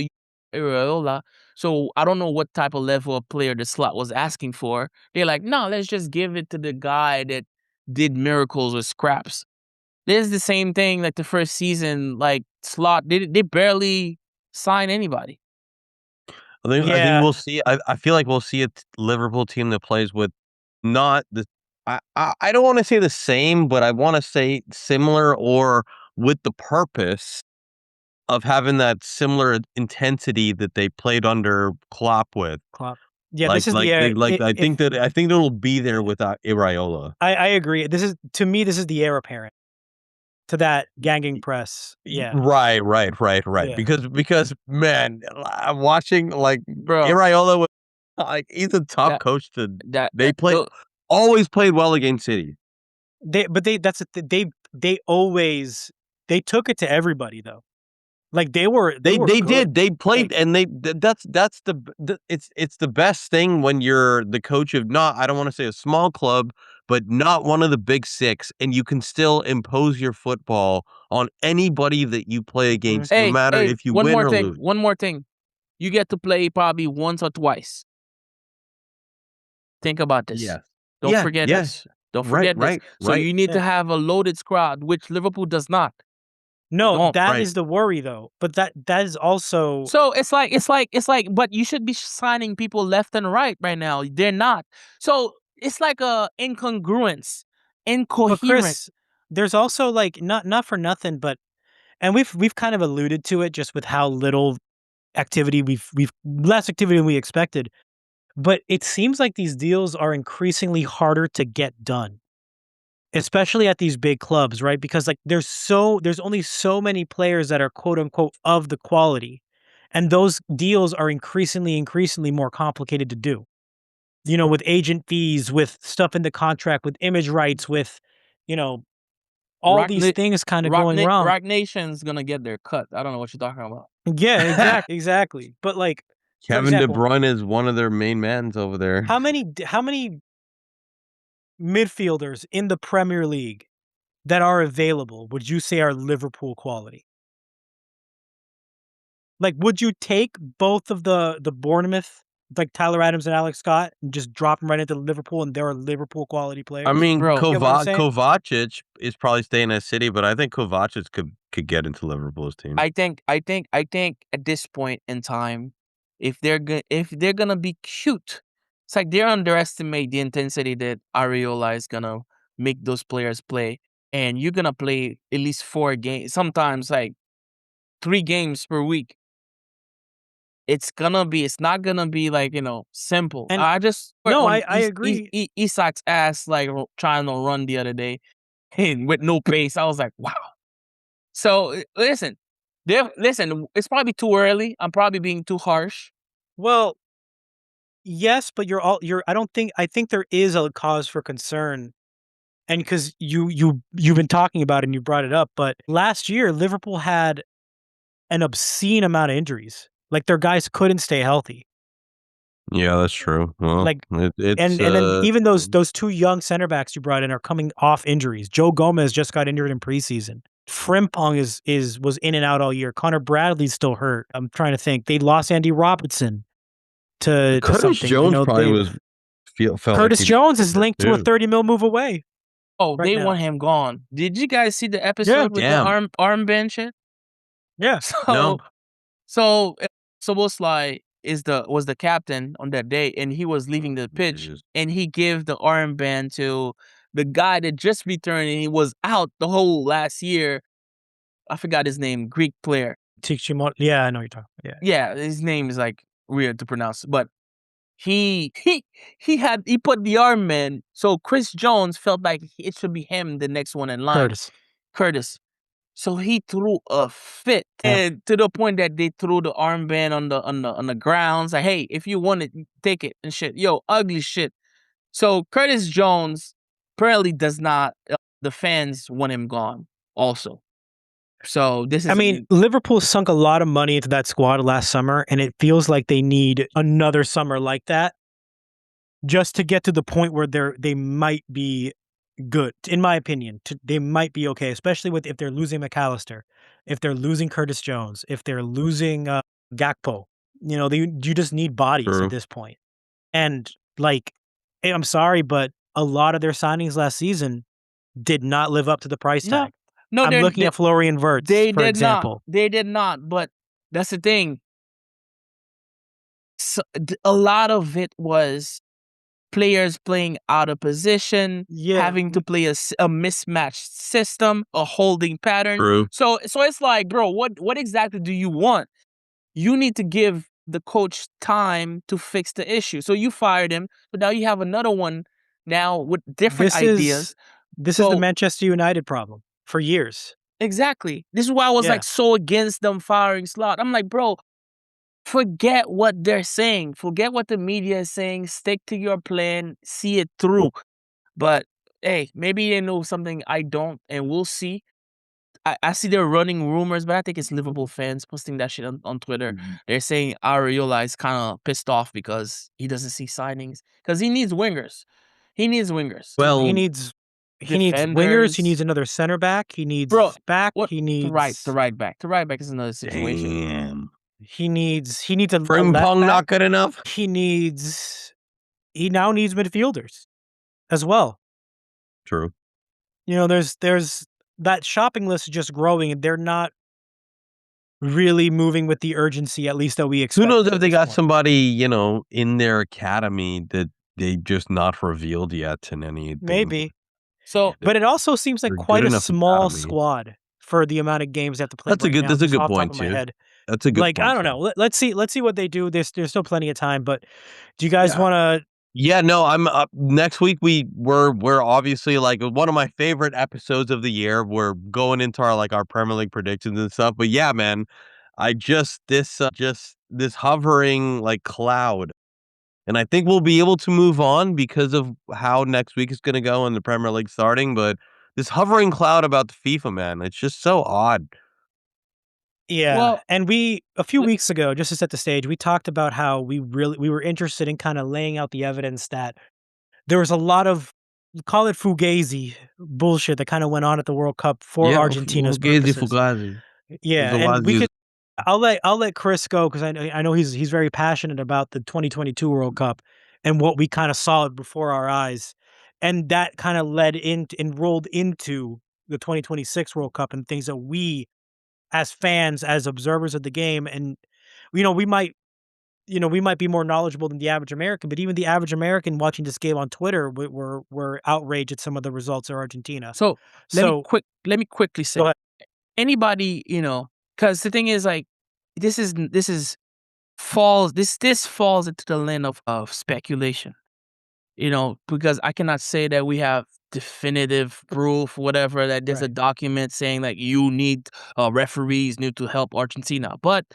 Ariola. So I don't know what type of level of player the Slot was asking for. They're like, no, let's just give it to the guy that did miracles with scraps. This is the same thing like the first season, like Slot, they barely sign anybody. I think Yeah. we'll see. I feel like we'll see a Liverpool team that plays with not the. I don't want to say the same, but I want to say similar or with the purpose of having that similar intensity that they played under Klopp with. Klopp. Yeah, this is the They era. I think it'll be there without Iraola. I agree. This is to me. This is the heir apparent to that ganging press. Yeah. Right. Yeah. Because man, I'm watching like Bro, Iraola was like he's a tough that coach to. that They that play always played well against City. They always they took it to everybody though. Like they were They good. did. They played, Like, and that's it's the best thing when you're the coach of not, I don't want to say a small club, but not one of the big six, and you can still impose your football on anybody that you play against, no matter hey, if you win or lose. one more thing. You get to play probably once or twice. Think about this. Yeah. Don't Yeah. forget Yes. this. Don't forget this. So Right. you need to Yeah. have a loaded squad, which Liverpool does not. no, don't, that is right. the worry though. But that is also So it's like, but you should be signing people left and right now. They're not. So it's like a incongruence, but incoherent. Chris, there's also like not for nothing, but and we've kind of alluded to it just with how little activity we've less activity than we expected. But it seems like these deals are increasingly harder to get done, especially at these big clubs, right? Because like there's only so many players that are quote unquote of the quality. And those deals are increasingly more complicated to do. With agent fees, with stuff in the contract, with image rights, with, you know, all Rock, these things kind of going wrong. Rock Nation's gonna get their cut. I don't know what you're talking about. Yeah, exactly. But like, for Kevin De example, Bruyne is one of their main mans over there. how many midfielders in the Premier League that are available would you say are Liverpool quality? Like, would you take both of the Bournemouth, like Tyler Adams and Alex Scott, and just drop them right into Liverpool, and they're Liverpool quality players? I mean, Bro, Get what I'm saying? Kovacic is probably staying at City, but I think Kovacic could get into Liverpool's team. I think at this point in time, if they're gonna be cute, it's like they underestimate the intensity that Areola is gonna make those players play, and you're gonna play at least 4 games, sometimes like 3 games per week. It's not gonna be like, simple. And I just no, on I agree. Isak's ass like trying to run the other day, and with no pace. I was like, wow. So listen, it's probably too early. I'm probably being too harsh. Well, yes, but I think there is a cause for concern. And because you've been talking about it and you brought it up, but last year Liverpool had an obscene amount of injuries. Like their guys couldn't stay healthy. Yeah, that's true. Well, Like it's and then even those 2 young center backs you brought in are coming off injuries. Joe Gomez just got injured in preseason. Frimpong was in and out all year. Connor Bradley's still hurt. I'm trying to think. They lost Andy Robertson to Curtis something. Jones probably felt Curtis like Jones is linked to a too. 30 mil move away. Oh, Right they now. want him gone. Did you guys see the episode with Damn. the armband shit? Yeah. No. So Soboslai was the captain on that day, and he was leaving the pitch, Jesus. and he gave the armband to the guy that just returned, and he was out the whole last year. I forgot his name, Greek player. Yeah, I know you're talking. Yeah. Yeah, his name is like weird to pronounce, but he put the armband, so Chris Jones felt like it should be him, the next one in line. Curtis. So he threw a fit, and to the point that they threw the armband on the grounds. Like, hey, if you want it, take it and shit. Yo, ugly shit. So Curtis Jones apparently does not. The fans want him gone. Also, so this is. I mean, Liverpool sunk a lot of money into that squad last summer, and it feels like they need another summer like that just to get to the point where they might be good, in my opinion. They might be okay, especially if they're losing McAllister, if they're losing Curtis Jones, if they're losing Gakpo. You just need bodies at this point. And like, I'm sorry, but a lot of their signings last season did not live up to the price tag. No, I'm looking at Florian Wirtz, for example. They did not, but that's the thing. So, a lot of it was players playing out of position, having to play a mismatched system, a holding pattern. True. So it's like, bro, what exactly do you want? You need to give the coach time to fix the issue. So you fired him, but now you have another one now with different ideas. This is the Manchester United problem for years. Exactly. This is why I was like so against them firing Slot. I'm like, bro, forget what they're saying. Forget what the media is saying. Stick to your plan. See it through. But hey, maybe they know something I don't, and we'll see. I see they're running rumors, but I think it's Liverpool fans posting that shit on Twitter. Mm-hmm. They're saying Areola is kind of pissed off because he doesn't see signings. Because he needs wingers. Well, he needs wingers. He needs another center back. He needs back. He needs the right back. The right back is another situation. Damn. He needs a Frimpong not good enough. He now needs midfielders as well. True. There's that shopping list is just growing, and they're not really moving with the urgency, at least that we expect. Who knows if they got somebody, in their academy that they just not revealed yet in anything. Maybe. So, but it also seems like quite a small squad for the amount of games they have to play. That's a good point too. That's a good Like, I point, don't too. know. Let's see what they do. There's still plenty of time, but do you guys Yeah. wanna Yeah, no, I'm next week we're obviously like one of my favorite episodes of the year. We're going into our like our Premier League predictions and stuff. But yeah, man, I just this hovering like cloud. And I think we'll be able to move on because of how next week is gonna go and the Premier League starting. But this hovering cloud about the FIFA, man, it's just so odd. Yeah, Well, and we a few le- weeks ago, just to set the stage, we talked about how we were interested in kinda laying out the evidence that there was a lot of, call it fugazi bullshit that kinda went on at the World Cup for Yeah, Argentina's Fugazi, purposes. Fugazi. Yeah, and we Fugazi is could I'll let Chris go because I know he's very passionate about the 2022 World Cup and what we kinda saw before our eyes, and that kinda led into and rolled into the 2026 World Cup and things that we, as fans, as observers of the game, and you know, we might we might be more knowledgeable than the average American, but even the average American watching this game on Twitter were outraged at some of the results of Argentina. so So let me quickly go say, ahead. anybody, because the thing is, like, this is falls this falls into the lane of speculation. Because I cannot say that we have definitive proof, whatever, that there's a Right. document saying like referees need to help Argentina. But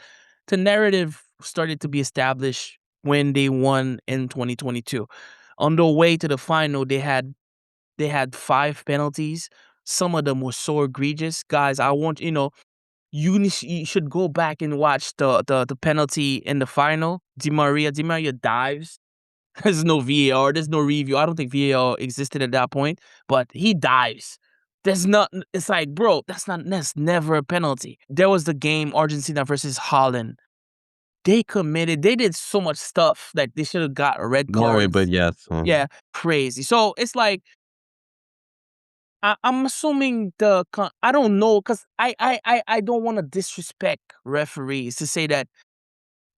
the narrative started to be established when they won in 2022. On the way to the final, they had 5 penalties. Some of them were so egregious, guys. I want you should go back and watch the penalty in the final. Di Maria dives. There's no VAR. There's no review. I don't think VAR existed at that point, but he dives. There's not. It's like, bro, that's never a penalty. There was the game Argentina versus Holland. They did so much stuff that they should have got red Norway, but cards. yes. Yeah, crazy. So it's like I'm assuming I don't know, because I don't want to disrespect referees to say that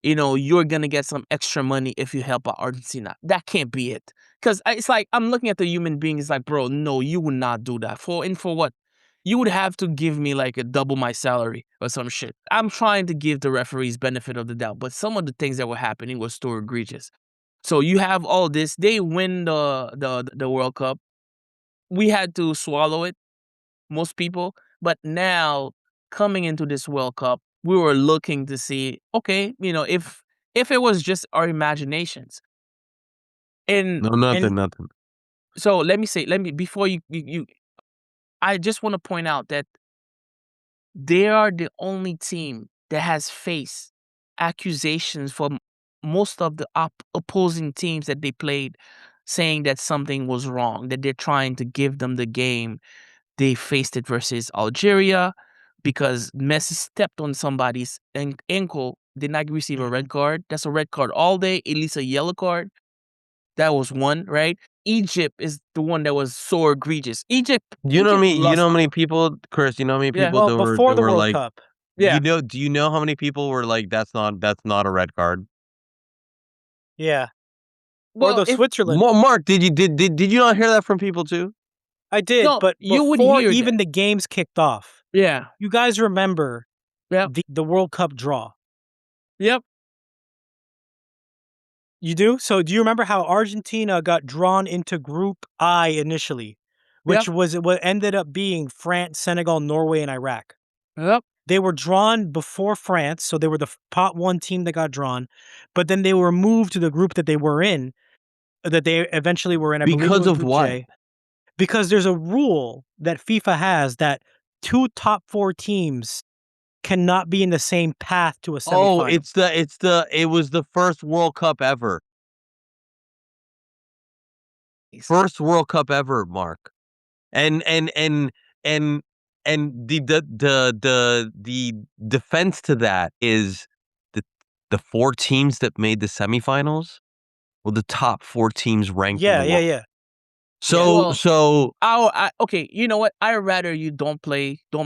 you're gonna get some extra money if you help out Argentina. That can't be it. Because it's like I'm looking at the human being. It's like, bro, no, you would not do that. For what? You would have to give me like a double my salary or some shit. I'm trying to give the referees benefit of the doubt, but some of the things that were happening was so egregious. So you have all this. They win the World Cup. We had to swallow it, most people. But now, coming into this World Cup, we were looking to see, okay, if it was just our imaginations. And No, And nothing. so let me before I just want to point out that they are the only team that has faced accusations from most of the opposing teams that they played, saying that something was wrong, that they're trying to give them the game. They faced it versus Algeria because Messi stepped on somebody's ankle, did not receive a red Mhm. card. That's a red card all day, at least a yellow card. That was one, right? Egypt is the one that was so egregious. You know Egypt me. You know lost. how many people, Chris? You know how many Yeah, people Well, before that the were World like, Cup. yeah, Do you know how many people were like, that's not a red card? Yeah. Or well, the if Switzerland. Mark, did you not hear that from people too? I did, no, but you would before hear that. even the games kicked off, Yeah, you guys remember yep, the World Cup draw. yep, You do? So do you remember how Argentina got drawn into Group I initially, which yep, was what ended up being France, Senegal, Norway, and Iraq? yep. They were drawn before France, so they were the pot one team that got drawn, but then they were moved to the group that they were in, that they eventually were in. I believe it Because was of Group what? J, because there's a rule that FIFA has that two top four teams cannot be in the same path to a Oh, semifinal. it was the first World Cup ever. Nice. First World Cup ever, Mark. And and and the defense to that is the the four teams that made the semifinals were the top four teams ranked in Yeah, the yeah, world. yeah, yeah. Well, So okay, you know what? I rather you don't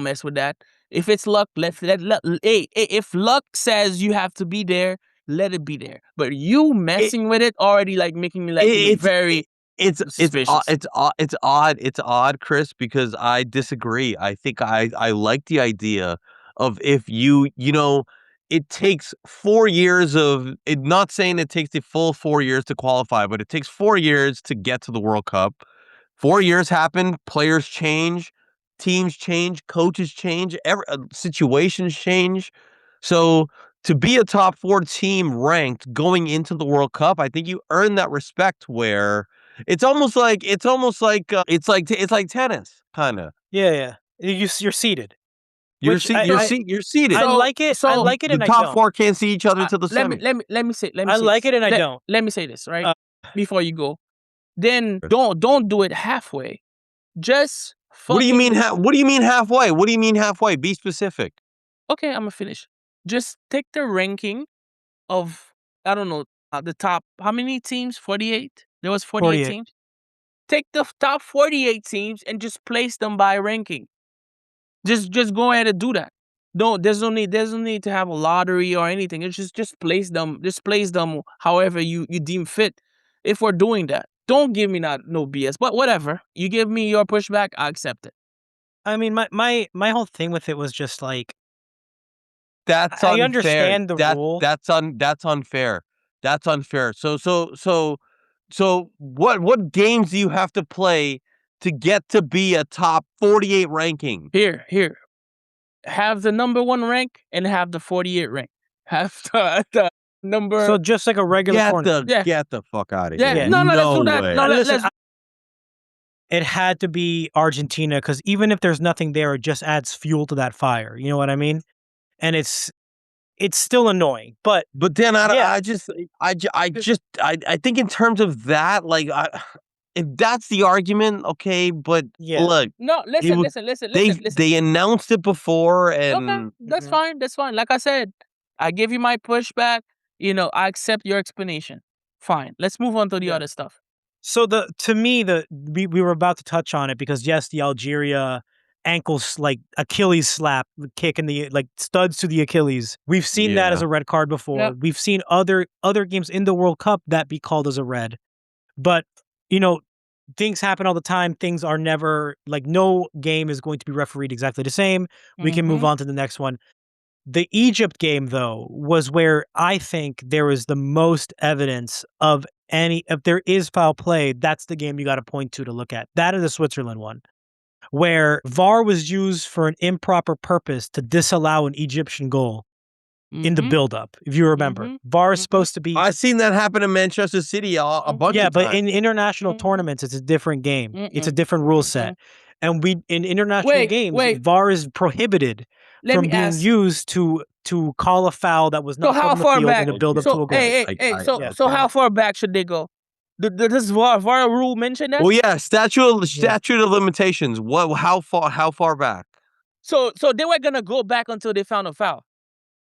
mess with that. If it's luck, if luck says you have to be there, let it be there. But you it messing with it already like making me like it's very suspicious. it's odd, Chris, because I disagree. I think I like the idea of if you know it takes 4 years of it. Not saying it takes the full 4 years to qualify, but it takes 4 years to get to the World Cup. 4 years happen, players change, teams change, coaches change, situations change. So to be a top 4 team ranked going into the World Cup, I think you earn that respect where it's like tennis, kind of. Yeah. You're seated, You're which se- you're se- you're seated. I like it. I So like it, The and I top don't. 4 can't see each other to the semi. let me I say like this. it, and I don't. Let me say this, right? Uh, Before you go. Then don't do it halfway. Just What do you mean? fucking What do you mean halfway? What do you mean halfway? Be specific. Okay, I'm gonna finish. Just take the ranking of I don't know the top how many teams? 48. There was 48 48. teams. Take the top 48 teams and just place them by ranking. Just go ahead and do that. No, there's no need to have a lottery or anything. It's just place them however you deem fit. If we're doing that, don't give me no BS. But whatever, you give me your pushback, I accept it. I mean, my whole thing with it was just like That's I unfair. understand the rule. That's unfair. That's unfair. So what games do you have to play to get to be a top 48 ranking? Here, have the number 1 rank and have the 48 rank. Have the number So just like a regular tournament. yeah Get the fuck out of yeah here. Yeah. no let's No do that. way. No Listen, let's it had to be Argentina because even if there's nothing there, it just adds fuel to that fire. You know what I mean? And it's still annoying, but But then Yeah. I think in terms of that, like if that's the argument, okay, but Yeah. look, no it would listen. they announced it before Okay, and that's Mhm. fine. That's fine. Like I said, I give you my pushback. I accept your explanation. Fine. Let's move on to the Yeah. other stuff. So to me we were about to touch on it because yes, the Algeria like Achilles slap kick in the like studs to the Achilles. We've seen that as yeah. a red card before. Yep. We've seen other games in the World Cup that be called as a red. But you know, things happen all the time. Things are never like no game is going to be refereed exactly the same. We can move Mhm. on to the next one. The Egypt game, though, was where I think there was the most evidence of if there is foul play, that's the game you got to point to look at. That is the Switzerland one, where VAR was used for an improper purpose to disallow an Egyptian goal in the Mhm. buildup. If you remember, Mhm. VAR is Mhm. supposed to be I've seen that happen in Manchester City a bunch yeah, of but times. in international Mm-mm. tournaments, it's a different game. It's a Mm-mm. different rule Mm-mm. set. And in international Wait, games, wait. VAR is prohibited Let from me being ask. used to call a foul that was So not called how on the far field in back? a build up to So a goal. hey. So Yeah. so how far back should they go? Does VAR rule mention that? Well, yeah, Yeah. statute of limitations. What? How far back? So they were gonna go back until they found a foul.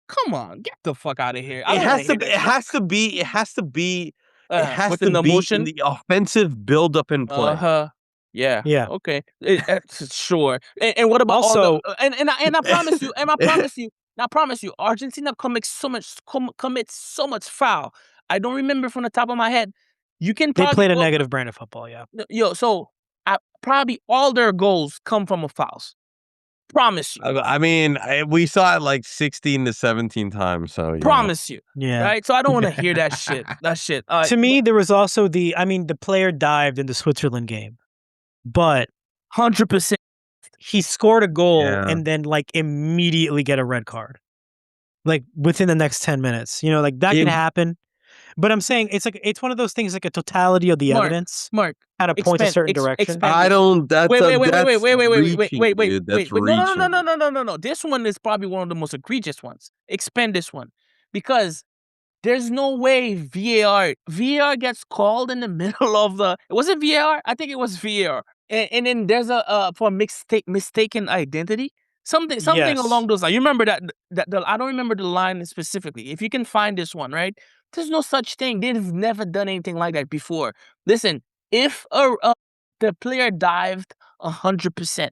Come on, get the fuck out of here! I It don't want to has to. hear Be, that it shit. has to be. It has to be. It has to Within the be in motion. the offensive build-up and play. Uh-huh. Yeah. Yeah. Okay. Sure. And what about all the Also, and I promise you, I promise you, Argentina commits so much foul. I don't remember from the top of my head. You can they probably played a negative brand of football, yeah. so probably all their goals come from a fouls. Promise you. I mean, we saw it like 16 to 17 times. So yeah. Promise you. Yeah. Right? So I don't want to hear that shit. That shit. To me, there was also the player dived in the Switzerland game, but 100%. he scored a goal Yeah. and then like immediately get a red card. Like within the next 10 minutes. That can happen. But I'm saying it's one of those things like a totality of the evidence Mark, kind of points a certain direction. expand I this. don't. That's reaching, Wait. dude. That's No, no, no, reaching. no, no, no, no, no. This one is probably one of the most egregious ones. Expand this one. Because there's no way VAR gets called in the middle of the was it VAR? I think it was VAR. And then there's a for mistaken identity. Something Yes. along those lines. You remember that I don't remember the line specifically. If you can find this one, right? There's no such thing. They've never done anything like that before. Listen, if the player dived 100%,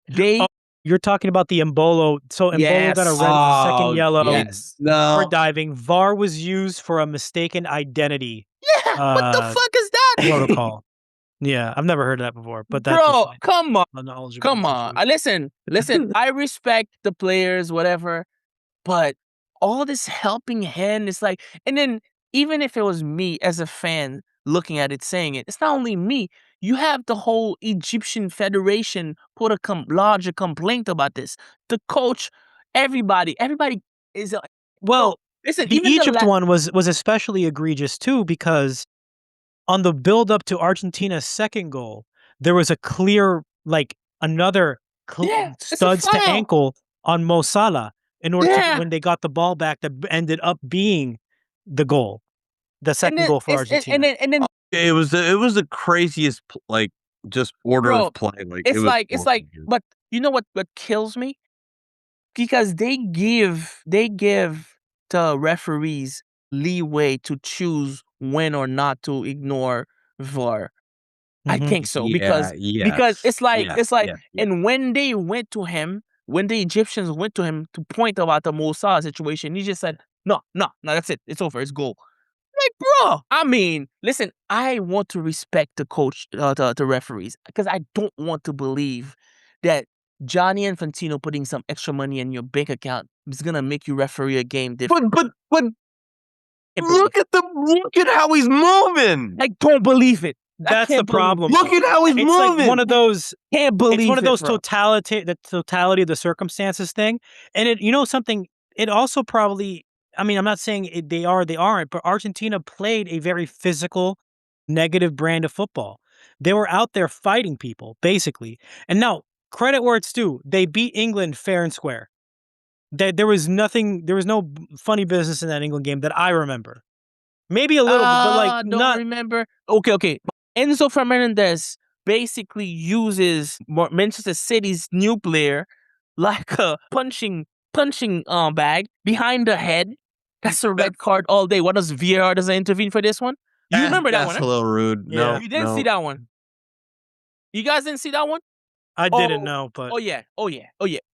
they Oh, you're talking about the Embolo. So Embolo got a red second yellow yes. for No. diving. VAR was used for a mistaken identity Yeah, what the fuck is that? protocol. Yeah, I've never heard of that before, but that's just Bro, like come on. a knowledgeable Come on. situation. Listen. I respect the players, whatever, but all this helping hand. It's like, and then even if it was me as a fan looking at it, saying it, it's not only me. You have the whole Egyptian Federation put a larger complaint about this. The coach, everybody is like, bro, Well, listen, the even the Egypt one was especially egregious too, because on the build up to Argentina's second goal, there was a clear, like, another yeah, it's a studs to foul. ankle on Mo Salah in order to, Yeah, when they got the ball back, that ended up being the goal, the and second then goal for Argentina. and then It was the craziest like just order bro, of play. Like it was it's like, but you know what kills me? Because they give the referees leeway to choose when or not to ignore VAR. I Mhm. think so, yeah, because yes. it's like, Yeah. and when they went to him, when the Egyptians went to him to point about the Mo Salah situation, he just said, "No, no, no, that's it. It's over. It's goal." Like, bro, I mean, listen, I want to respect the coach, the referees, because I don't want to believe that Johnny Infantino putting some extra money in your bank account is gonna make you referee a game different. But look at how he's moving. I don't believe it. I That's the can't believe problem. it. Look at how he's It's like moving. one of those. Can't It's one believe of it, those bro. the totality of the circumstances thing, and it, you know, something. It also probably. I mean, I'm not saying they are, they aren't, but Argentina played a very physical, negative brand of football. They were out there fighting people, basically. And now, credit where it's due, they beat England fair and square. There was nothing, there was no funny business in that England game that I remember. Maybe a little bit, but like Don't not. remember. Okay. Enzo Fernandez basically uses Manchester City's new player like a punching bag behind the head. That's a red card all day. What does VAR doesn't intervene for this one? You remember that That's one, a huh? little rude. Yeah. No, You didn't see no. that one. You guys didn't see that one? I didn't Oh, know, but oh yeah.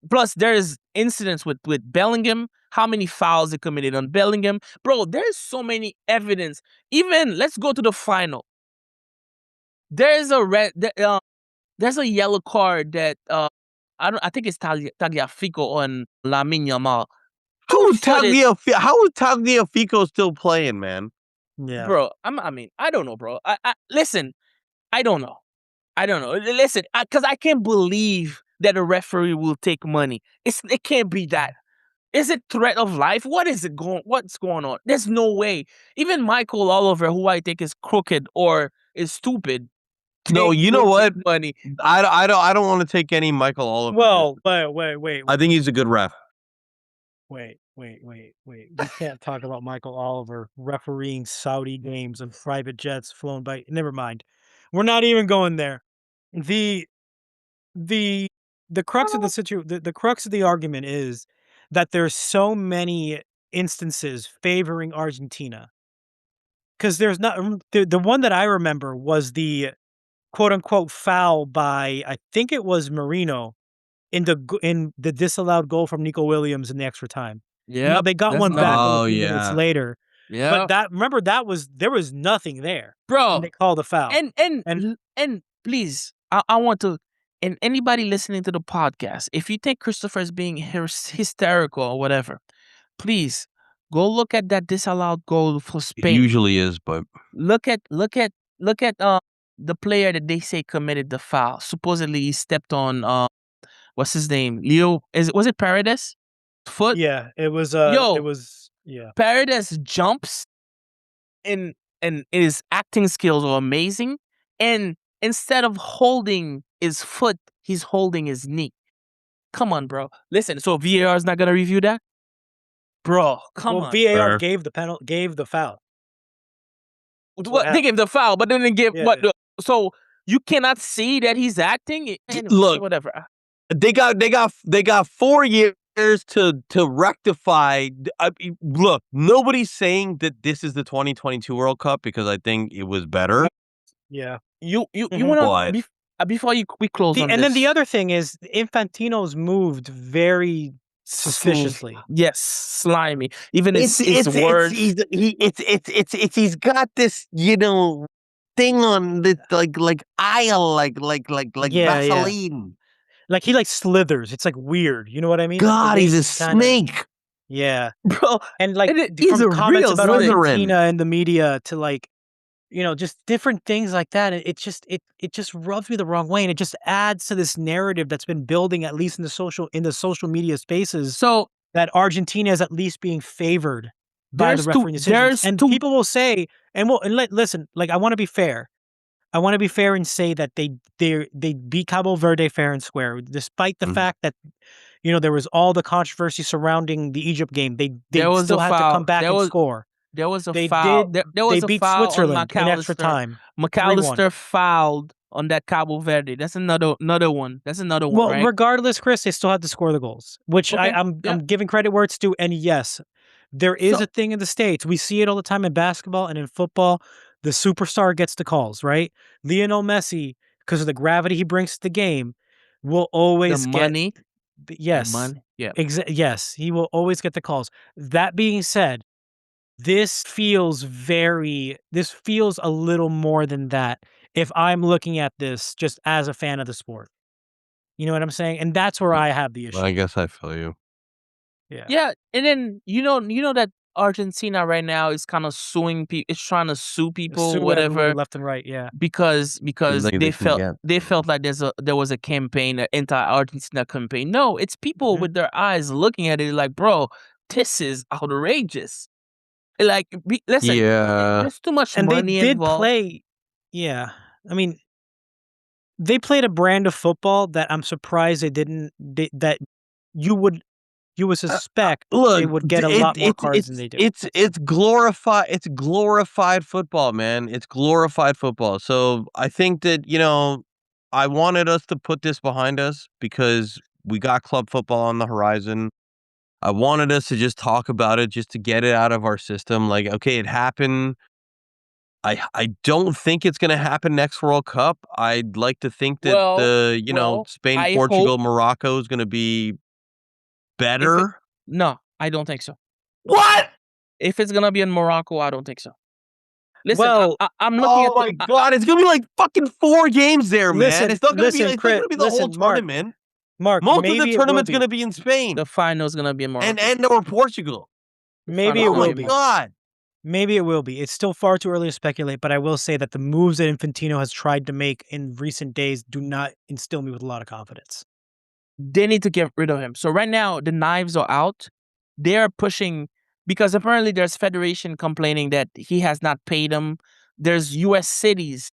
Plus, there's incidents with Bellingham. How many fouls they committed on Bellingham, bro? There's so many evidence. Even let's go to the final. There's a there's a yellow card that I think it's Tagliafico on Lamine Yamal. Two footed, How is Tagliafico still playing, man? yeah. bro. I mean, I don't know, bro. I listen. I don't know. I don't know. Listen, because I can't believe that a referee will take money. It can't be that. Is it threat of life? What's going on? There's no way. Even Michael Oliver, who I think is crooked or is stupid, No, you know will take what? money. I don't want to take any Michael Oliver. Well, wait. I think he's a good ref. Wait. We can't talk about Michael Oliver refereeing Saudi games on private jets flown by. Never mind. We're not even going there. The the the crux of the crux of the argument is that there's so many instances favoring Argentina. Because there's not the one that I remember was the quote unquote foul by, I think it was Marino, in the disallowed goal from Nico Williams in the extra time. Now Yep, they got that's one back another. a Oh few minutes yeah. later, but Yeah, that, remember, there was nothing there, and bro. they called a foul. And And please, I want to, and anybody listening to the podcast, if you think Christopher is being hysterical or whatever, please go look at that disallowed goal for It Spain. usually is, but Look at the player that they say committed the foul. Supposedly he stepped on what's his name? Leo, was it Paredes? Foot? yeah, it Yo, was, yeah. Paredes jumps and his acting skills are amazing. And instead of holding his foot, he's holding his knee. Come on, bro. Listen, so VAR is not gonna review that? Bro, come Well, on. VAR fair. gave the foul. That's what What they happened. gave the foul, but then they give Yeah, what so you cannot see that he's acting? Anyway, Look, whatever. they got 4 years to rectify. Look, nobody's saying that this is the 2022 World Cup because I think it was better. yeah. You Mhm. wanna But before we close on And then the this. other thing is Infantino's moved very suspiciously. Yes, slimy. Even his it's words. he's got this thing on the like aisle like Yeah. Vaseline. Like, he, like, slithers. It's, like, weird, you know what I mean? Like, the God, way he's a he kinda. snake. Yeah. bro. And like He's from a comments real about snake. Slytherin. Argentina and the media to like, just different things like that. It just rubs me the wrong way, and it just adds to this narrative that's been building, at least in the social media spaces, So that Argentina is at least being favored by the refereeing decisions. there's And two people will say, listen, like I want to be fair. I want to be fair and say that they beat Cabo Verde fair and square, despite the Mhm. fact that there was all the controversy surrounding the Egypt game. They there was still a had to come foul. back and score. There was a They foul. did. There They was a beat foul on Switzerland in extra McAllister. time, 3-1. McAllister fouled on that Cabo Verde. That's another one. That's another one, Well, right? regardless, Chris, they still had to score the goals, which Okay. I'm Yeah. giving credit where it's due. And yes, there is So a thing in the States. We see it all the time in basketball and in football. The superstar gets the calls, right? Lionel Messi, because of the gravity he brings to the game, will the always get money, the yes, money. Yeah. yes, he will always get the calls. That being said, this feels a little more than that if I'm looking at this just as a fan of the sport. You know what I'm saying? And that's where I have the I issue. guess I feel you. Yeah. Yeah, and then you know that Argentina right now is kind of suing people. It's trying to sue people, Sue everybody whatever, left and right. Yeah. because Seems like they they can felt get. like there was a campaign, an anti-Argentina campaign. No, it's people Mhm. with their eyes looking at it like, bro, this is outrageous. Like, listen, Yeah. there's too much And they money did involved. play. Yeah. I mean, they played a brand of football that I'm surprised that you would you would suspect they Look, would get a lot more cards than they do. it's glorified football, man. It's glorified football. So I think that, I wanted us to put this behind us because we got club football on the horizon. I wanted us to just talk about it, just to get it out of our system. Like, okay, it happened. I don't think it's gonna happen next World Cup. I'd like to think that Spain, I hope Portugal, Morocco is gonna be if it. better. No, I don't think so. What? If it's gonna be in Morocco, I don't think so. Listen, Well, I'm looking Oh at the. my god, it's gonna be like fucking 4 games there, man. listen, It's not gonna be listen, it's not Chris, gonna be the whole listen, tournament. Mark, Most of the maybe it will tournament's be. gonna be in Spain The final is gonna be in and Morocco. or Portugal. The Maybe final is it Oh gonna my will be in be. Morocco. god. Maybe it will be. It's still far too early to speculate, but I will say that the moves that Infantino has tried to make in recent days do not instill me with a lot of confidence. They need to get rid of him. So right now, the knives are out. They're pushing because apparently there's federation complaining that he has not paid them. There's U.S. cities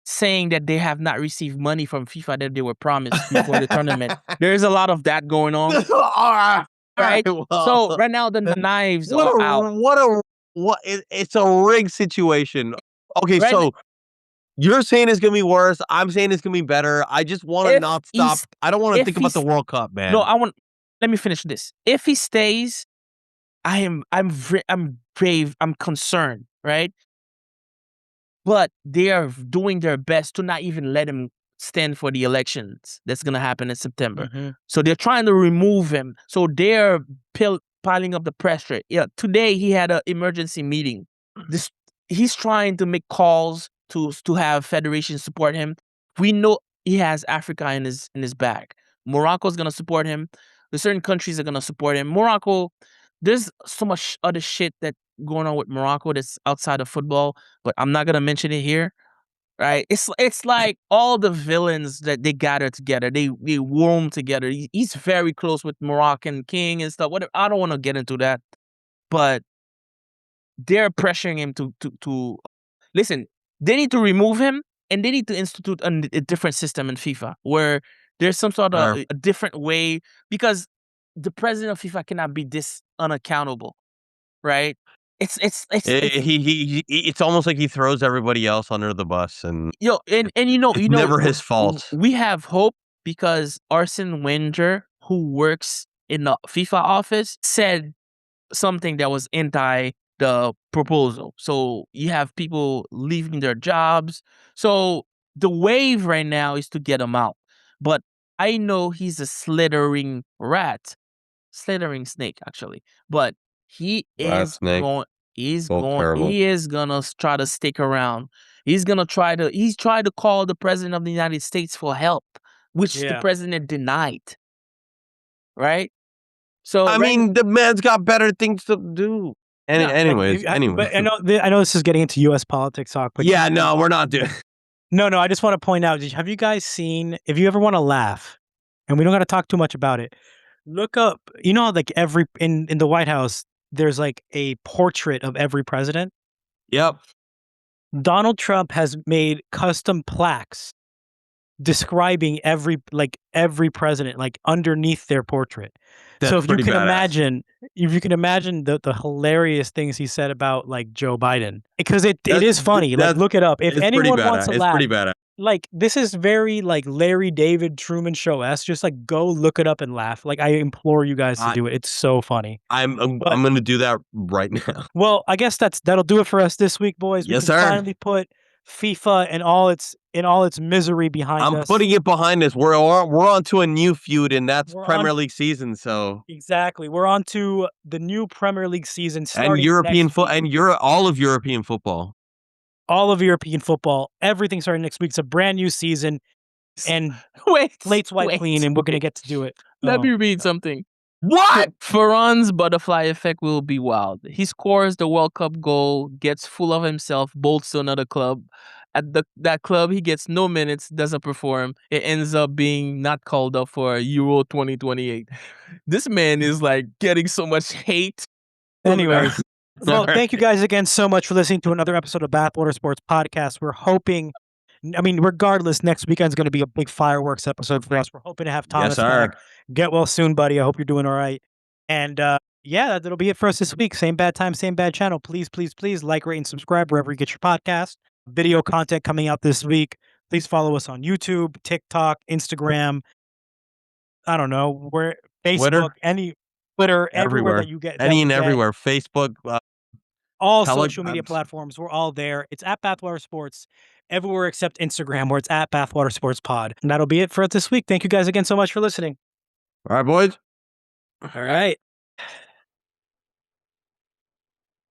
saying that they have not received money from FIFA that they were promised before the tournament. There is a lot of that going on, Alright, right? So well, right now the knives what are out. it's a rigged situation. Okay, Right? so you're saying it's gonna be worse. I'm saying it's gonna be better. I just wanna If not stop. he's I don't wanna if think about the he's World Cup, no, man. I want. Let me finish this. If he stays, I'm brave. I'm concerned, right? But they are doing their best to not even let him stand for the elections that's going to happen in September. Mhm. So they're trying to remove him. So they're piling up the pressure. Yeah, today he had an emergency meeting. This he's trying to make calls to have federations support him. We know he has Africa in his back. Morocco's going to support him. The certain countries are going to support him. Morocco, there's so much other shit that going on with Morocco that's outside of football, but I'm not gonna mention it here. Right? It's like all the villains that they gather together. They warm together. He's very close with Moroccan king and stuff. Whatever. I don't want to get into that, but they're pressuring him to listen. They need to remove him, and they need to institute a different system in FIFA where there's some sort of Or a different way because the president of FIFA cannot be this unaccountable, right? It's it's almost like he throws everybody else under the bus, and yo, and it's never his fault. we have hope because Arsene Wenger, who works in the FIFA office, said something that was anti the proposal. So you have people leaving their jobs. So the wave right now is to get him out. But I know he's a slithering snake actually. But he Rat is snake, both terrible. he is gonna try to stick around. He's tried to call the president of the United States for help, which the Yeah. president denied, right? So I mean, the man's got better things to do. Yeah, like, Anyways, But I know this is getting into U.S. politics talk. But yeah, no, we're not doing. No, I just want to point out, have you guys seen, if you ever want to laugh, and we don't got to talk too much about it, look up, like in the White House, there's like a portrait of every president. Yep. Donald Trump has made custom plaques describing every president, like underneath their portrait. That's so if you pretty can badass. imagine the hilarious things he said about like Joe Biden, because it That's- is funny. Like, that's- look it up. If It's pretty anyone wants badass. to It's laugh, pretty badass. like, this is very like Larry David Truman Show-esque. Just like go look it up and laugh. Like, I implore you guys to do it. It's so funny. I'm gonna do that right now. Well, I guess that'll do it for us this week, boys. We Yes, can sir. finally put FIFA and all its misery behind us. I'm putting it behind us. We're on to a new feud, and that's Premier League season. So exactly, we're on to the new Premier League season starting and European football, and all of European football. All of European football, everything starting next week. It's a brand new season, and slate's wiped clean, and we're gonna get to do it. Let me read something. What? Ferran's butterfly effect will be wild. He scores the World Cup goal, gets full of himself, bolts to another club. At that club, he gets no minutes, doesn't perform. It ends up being not called up for Euro 2028. This man is like getting so much hate. Anyways, well, thank you guys again so much for listening to another episode of Bathwater Sports Podcast. We're hoping, regardless, next weekend's going to be a big fireworks episode for us. We're hoping to have Thomas back. Get well soon, buddy. I hope you're doing all right. And yeah, that'll be it for us this week. Same bad time, same bad channel. Please, please, please like, rate, and subscribe wherever you get your podcast. Video content coming out this week. Please follow us on YouTube, TikTok, Instagram. I don't know where, Facebook, Twitter, everywhere that you get. Everywhere. Facebook. All social media platforms. We're all there. It's at Bathwater Sports everywhere except Instagram, where it's at Bathwater Sports Pod. And that'll be it for us this week. Thank you guys again so much for listening. All right, boys. All right.